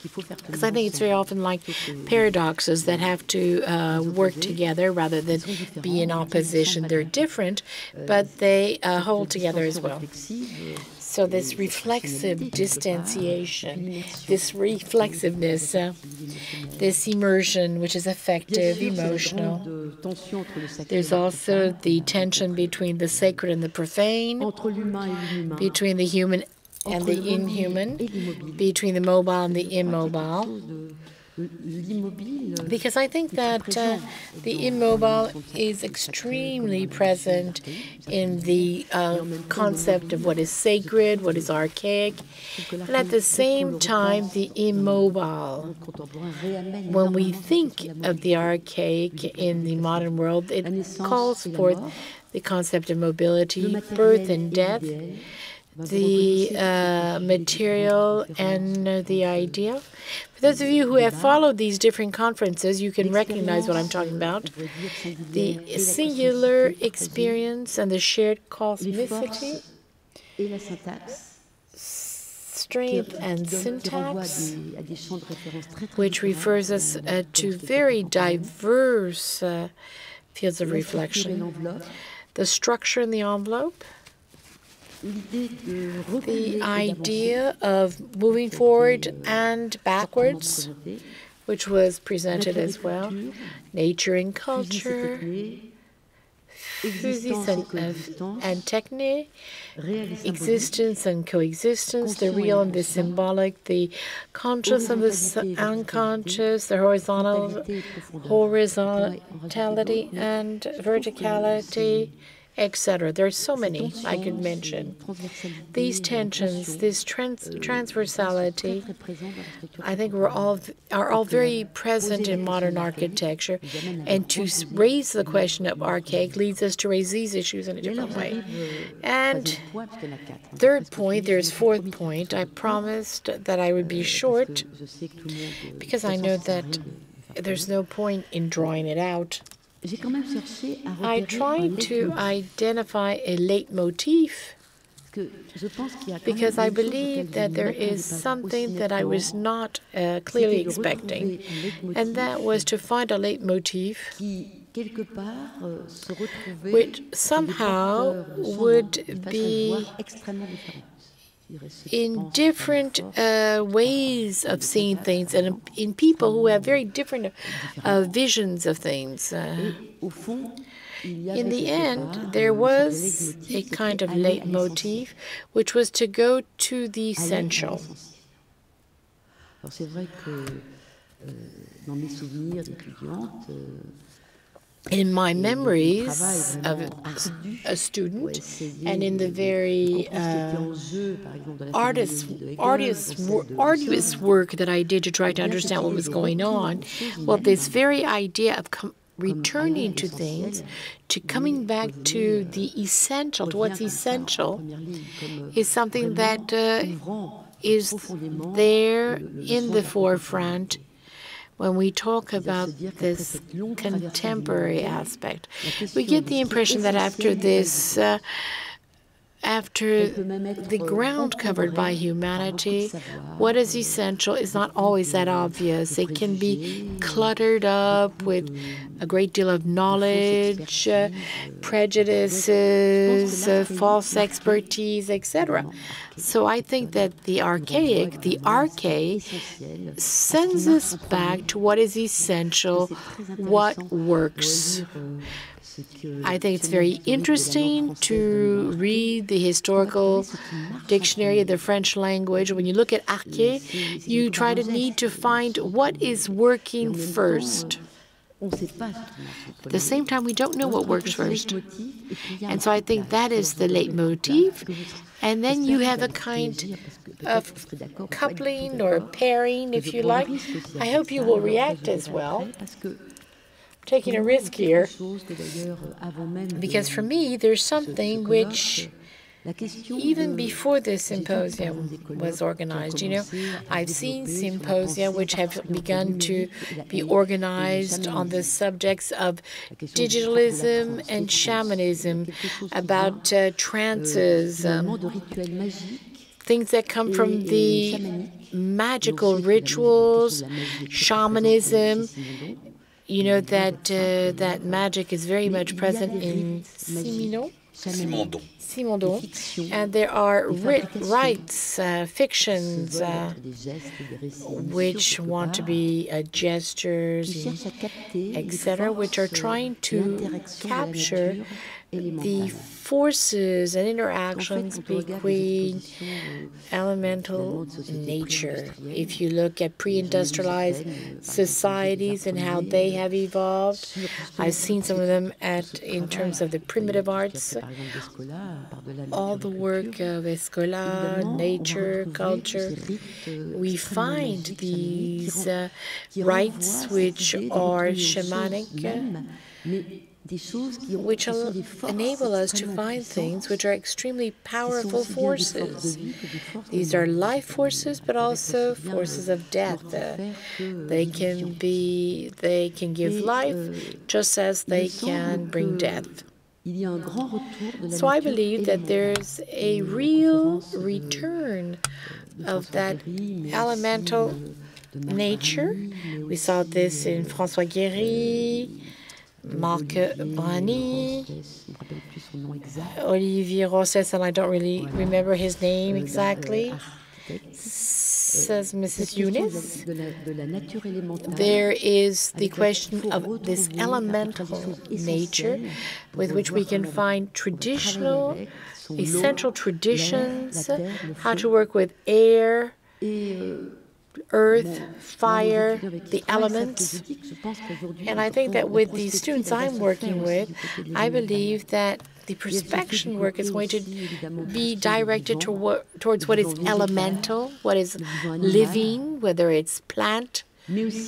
Because I think it's very often like paradoxes that have to work together rather than be in opposition. They're different, but they hold together as well. So this reflexive distanciation, this reflexiveness, this immersion, which is affective, emotional. There's also the tension between the sacred and the profane, between the human and the inhuman, between the mobile and the immobile. Because I think that the immobile is extremely present in the concept of what is sacred, what is archaic, and at the same time, the immobile. When we think of the archaic in the modern world, it calls forth the concept of mobility, birth and death, the material and the ideal. For those of you who have followed these different conferences, you can recognize what I'm talking about. The singular experience and the shared cosmicity, strength and syntax, which refers us to very diverse fields of reflection. The structure in the envelope, the idea of moving forward and backwards, which was presented as well, nature and culture, physis and techne, existence and coexistence, the real and the symbolic, the conscious and the unconscious, the horizontality and verticality, etc. There are so many I could mention. These tensions, this transversality, I think are all very present in modern architecture. And to raise the question of archaic leads us to raise these issues in a different way. And third point, there's fourth point. I promised that I would be short because I know that there's no point in drawing it out. I tried to identify a leitmotif because I believe that there is something that I was not clearly expecting, and that was to find a leitmotif which somehow would be in different ways of seeing things and in people who have very different visions of things. In the end, there was a kind of leitmotif, which was to go to the essential. In my memories of a student, and in the very arduous work that I did to try to understand what was going on, well, this very idea of returning to things, to coming back to the essential, to what's essential, is something that is there in the forefront when we talk about this contemporary aspect. We get the impression that after this, after the ground covered by humanity, what is essential is not always that obvious. It can be cluttered up with a great deal of knowledge, prejudices, false expertise, etc. So I think that the archaic, the arche, sends us back to what is essential, what works. I think it's very interesting to read the historical dictionary of the French language. When you look at arché, you need to find what is working first. At the same time, we don't know what works first. And so I think that is the leitmotif. And then you have a kind of coupling or pairing, if you like. I hope you will react as well. Taking a risk here, because for me, there's something which, even before this symposium was organized, I've seen symposia which have begun to be organized on the subjects of digitalism and shamanism, about trances, things that come from the magical rituals, shamanism. You know that that magic is very much present in Simondon, and there are rites, fictions, which want to be gestures, etc., which are trying to capture the forces and interactions between elemental nature. If you look at pre-industrialized societies and how they have evolved, I've seen some of them in terms of the primitive arts, all the work of Escola, nature, culture. We find these rites which are shamanic, which enable us to find things which are extremely powerful forces. These are life forces, but also forces of death. They can give life just as they can bring death. So I believe that there's a real return of that elemental nature. We saw this in François Guéry, Marc Brani, Olivier Rosses, and I don't really remember his name exactly, says Mrs. Eunice. There is the question of this elemental nature with which we can find traditional, essential traditions, how to work with air, earth, fire, the elements. And I think that with the students I'm working with, I believe that the perspection work is going to be directed towards what is elemental, what is living, whether it's plant,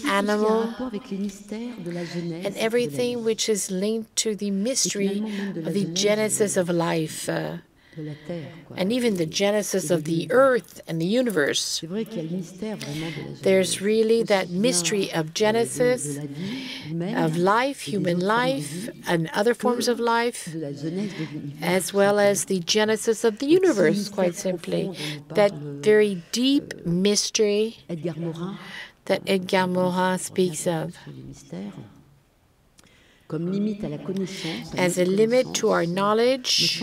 animal, and everything which is linked to the mystery of the genesis of life. And even the genesis of the earth and the universe. There's really that mystery of genesis, of life, human life, and other forms of life, as well as the genesis of the universe, quite simply. That very deep mystery that Edgar Morin speaks of. As a limit to our knowledge,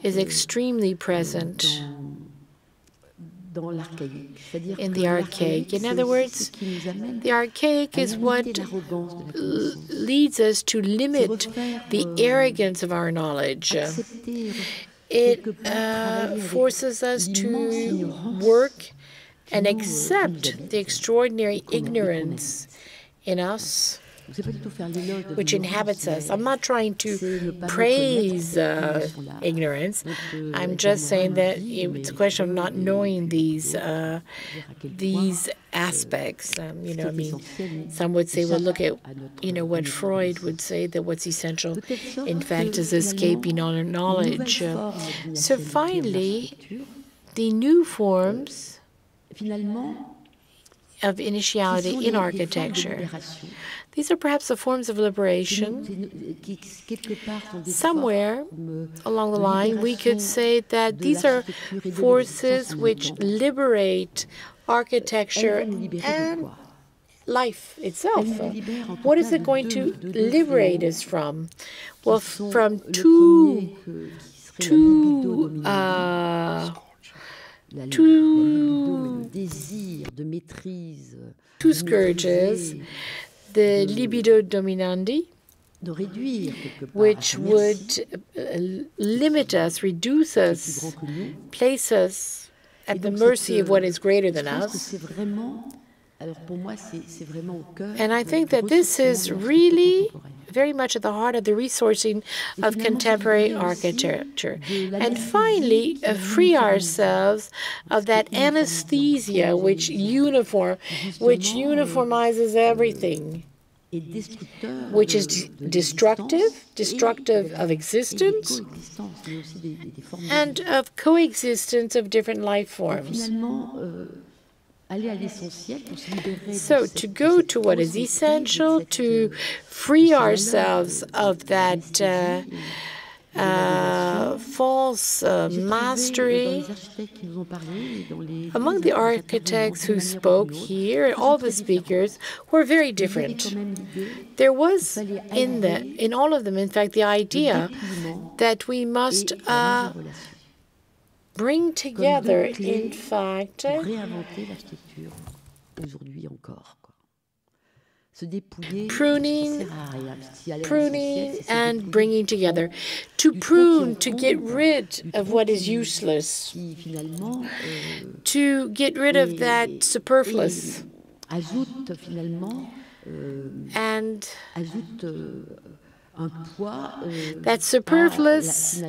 is extremely present in the archaic. In other words, the archaic is what leads us to limit the arrogance of our knowledge. It forces us to work and accept the extraordinary ignorance in us which inhabits us. I'm not trying to praise ignorance. I'm just saying that it's a question of not knowing these aspects. You know, I mean, some would say, well, look at, you know, what Freud would say, that what's essential, in fact, is escaping all knowledge. So finally, the new forms of initiality in architecture. These are perhaps the forms of liberation. Somewhere along the line, we could say that these are forces which liberate architecture and life itself. What is it going to liberate us from? Well, from two scourges, the libido dominandi, which would limit us, reduce us, place us at the mercy of what is greater than us. And I think that this is really very much at the heart of the resourcing of contemporary architecture. And finally, free ourselves of that anesthesia which uniformizes everything, which is destructive of existence and of coexistence of different life forms. So to go to what is essential, to free ourselves of that false mastery. Among the architects who spoke here, all the speakers were very different. There was in all of them, in fact, the idea that we must bring together, in fact, pruning, and bringing together. To prune, to get rid of what is useless, to get rid of that superfluous, and that superfluous,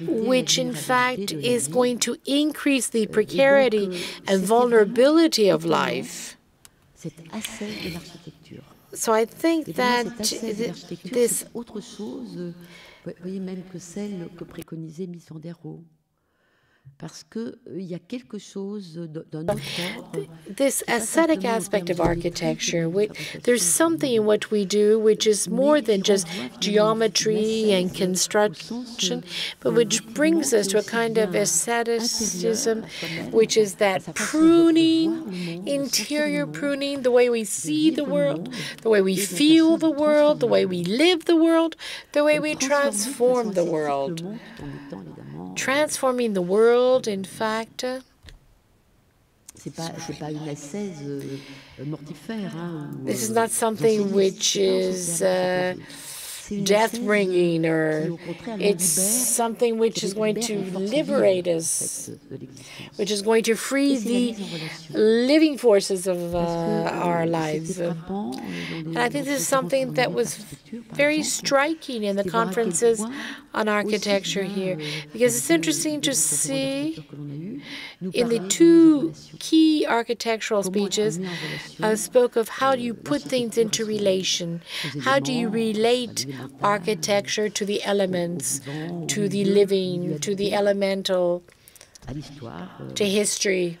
which in fact is going to increase the precarity and vulnerability of life. So I think that this this aesthetic aspect of architecture, there's something in what we do which is more than just geometry and construction, but which brings us to a kind of aestheticism, which is that pruning, interior pruning, the way we see the world, the way we feel the world, the way we live the world, the way we transform the world. Transforming the world, in fact, this is not something which is death-bringing, or it's something which is going to liberate us, which is going to free the living forces of our lives. And I think this is something that was very striking in the conferences on architecture here, because it's interesting to see in the two key architectural speeches spoke of how do you put things into relation, how do you relate architecture to the elements, to the living, to the elemental, to history,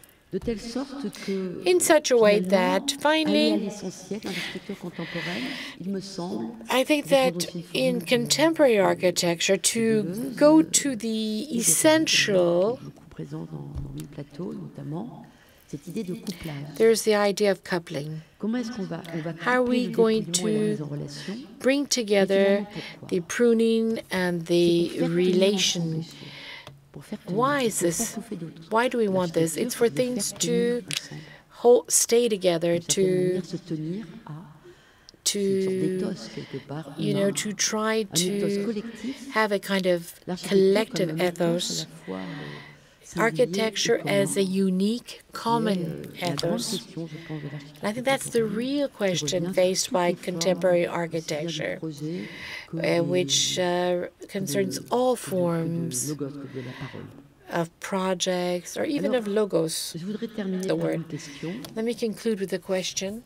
in such a way that, finally, I think that in contemporary architecture, to go to the essential, there's the idea of coupling. How are we going to bring together the pruning and the relation? Why is this? Why do we want this? It's for things to stay together, to try to have a kind of collective ethos. Architecture as a unique, common ethos. And I think that's the real question faced by contemporary architecture, which concerns all forms of projects, or even of logos, the word. Let me conclude with a question,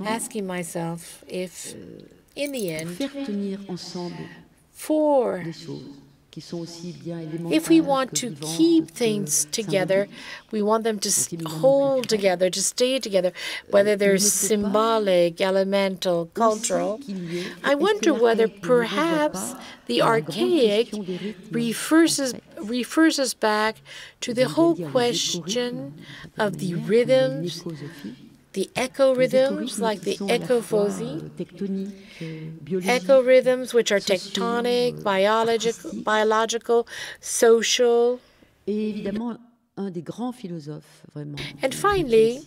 asking myself if, in the end, if we want to keep things together, we want them to hold together, to stay together, whether they're symbolic, elemental, cultural. I wonder whether perhaps the archaic refers us back to the whole question of the rhythms, the echo-rhythms, like the ecophosie, echo-rhythms which are tectonic, biological, social. And finally,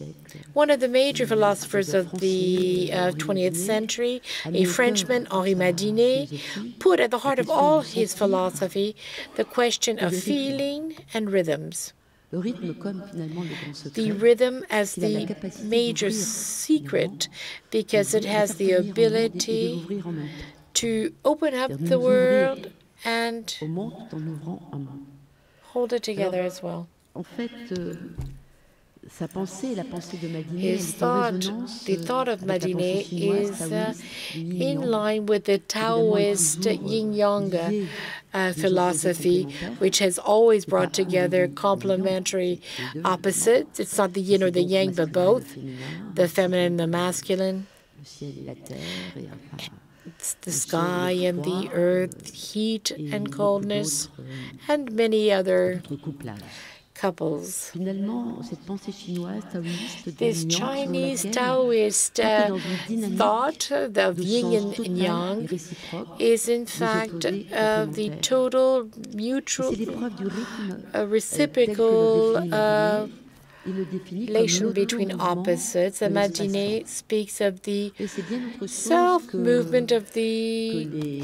one of the major philosophers of the 20th century, a Frenchman, Henri Madinet, put at the heart of all his philosophy the question of feeling and rhythms. The rhythm as the major secret, because it has the ability to open up the world and hold it together as well. His thought, the thought of Madinet, is in line with the Taoist yin-yang philosophy, which has always brought together complementary opposites. It's not the yin or the yang, but both, the feminine and the masculine. It's the sky and the earth, heat and coldness, and many other couples. This Chinese Taoist thought of yin and yang is in fact the total mutual reciprocal relation between opposites. And Madine speaks of the self-movement of the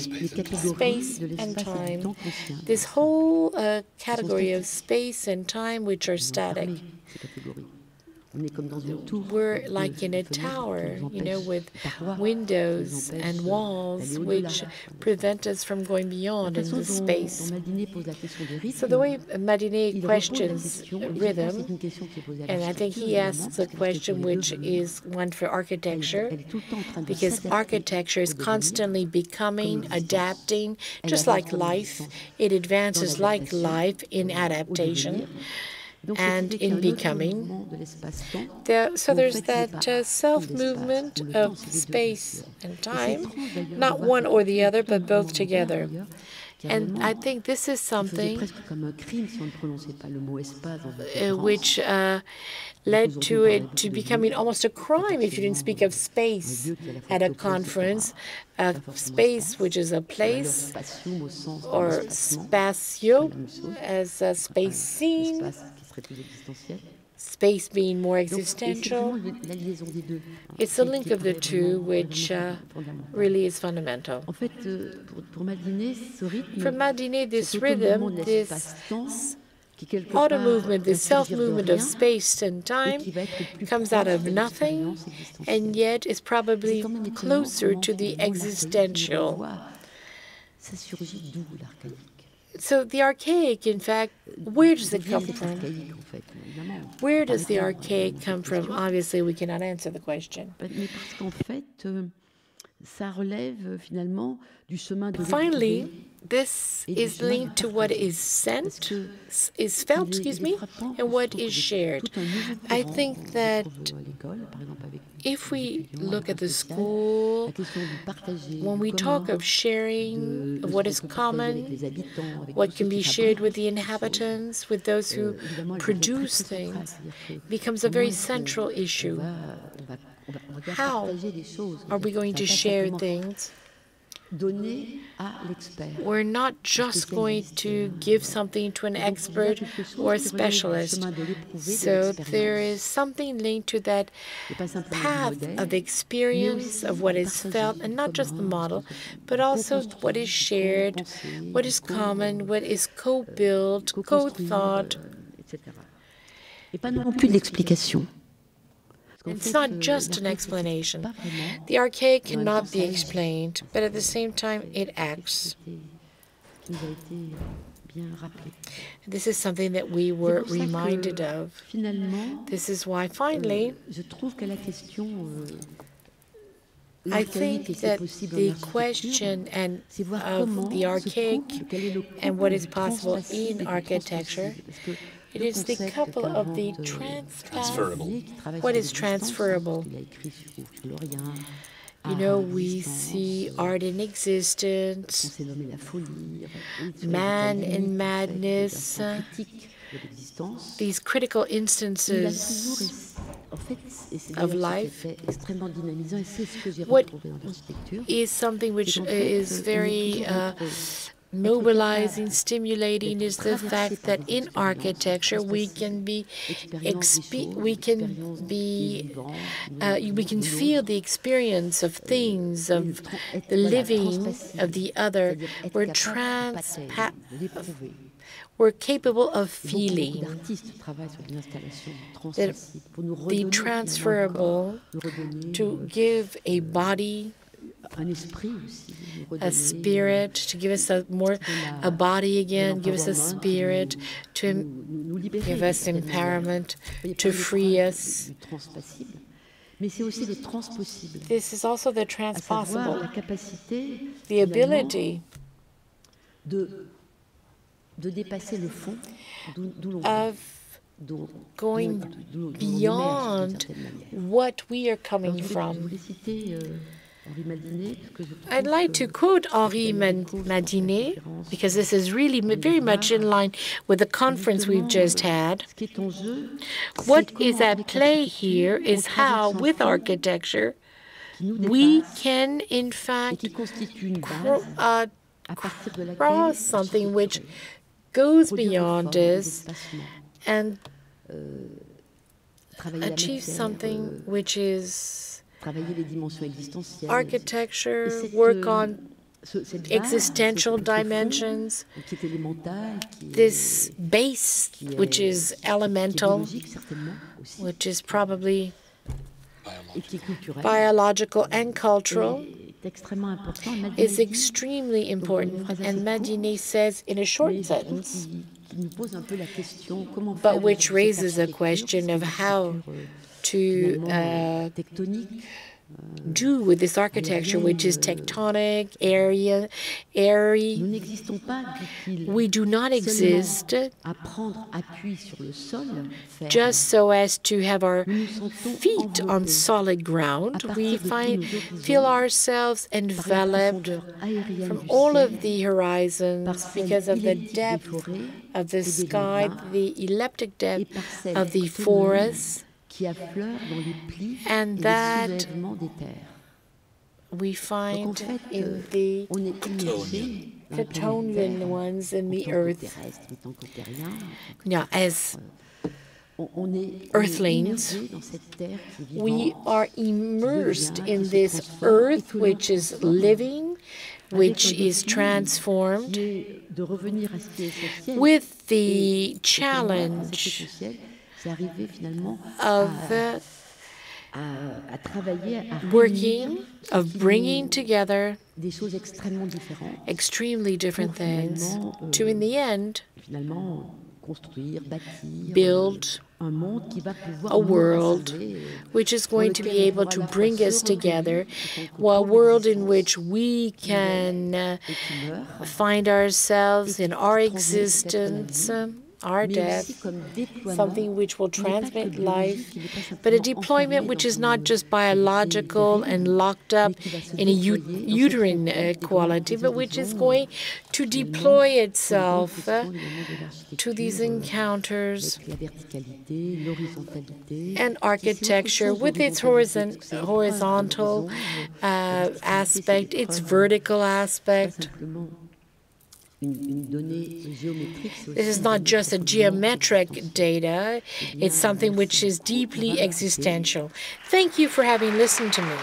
space and time. This whole category of space and time which are static. We're like in a tower, you know, with windows and walls which prevent us from going beyond in the space. So the way Madine questions rhythm, and I think he asks a question which is one for architecture, because architecture is constantly becoming, adapting, just like life. It advances like life in adaptation and in becoming. So there's that self-movement of space and time, not one or the other, but both together. And I think this is something which led to it to becoming almost a crime if you didn't speak of space at a conference. Space, which is a place, or spatio, as a space scene, space being more existential. It's a link of the two which really is fundamental. For Madine, this rhythm, this auto movement, this self-movement of space and time comes out of nothing, and yet is probably closer to the existential. So the archaic, in fact, where does it come from? Where does the archaic come from? Obviously, we cannot answer the question. Finally, this is linked to what is felt, and what is shared. I think that if we look at the school, when we talk of sharing, of what is common, what can be shared with the inhabitants, with those who produce things, becomes a very central issue. How are we going to share things? We're not just going to give something to an expert or a specialist. So there is something linked to that path of experience, of what is felt, and not just the model, but also what is shared, what is common, what is co-built, co-thought. It's not just an explanation. The archaic cannot be explained, but at the same time, it acts. This is something that we were reminded of. This is why, finally, I think that the question of the archaic and what is possible in architecture, it is the couple of the transferable. What is transferable? You know, we see art in existence, man in madness, these critical instances of life. What is something which is very mobilizing, stimulating, is the fact that in architecture we can feel the experience of things, of the living, of the other. We're capable of feeling that the transferable, to give a body, a spirit, to give us a body again, give us a spirit, to give us empowerment, to free us. This is also the transpossible, the ability of going beyond what we are coming from. I'd like to quote Henri Madine, because this is really very much in line with the conference we've just had. What is at play here is how, with architecture, we can, in fact, cross something which goes beyond us and achieve something which is architecture, work on existential dimensions, this base, which is elemental, which is probably biological and cultural, is extremely important. And Madine says in a short sentence, but which raises a question of how to do with this architecture, which is tectonic, airy. We do not exist just so as to have our feet on solid ground. We feel ourselves enveloped from all of the horizons because of the depth of the sky, the elliptic depth of the forests, and that we find in the Catonian ones in the earth. Now, as earthlings, we are immersed in this earth which is living, which is transformed, with the challenge of working, of bringing together extremely different things to, in the end, build a world which is going to be able to bring us together, a world in which we can find ourselves in our existence, our death, something which will transmit life, but a deployment which is not just biological and locked up in a uterine quality, but which is going to deploy itself to these encounters and architecture with its horizontal aspect, its vertical aspect. This is not just a geometric data, it's something which is deeply existential. Thank you for having listened to me.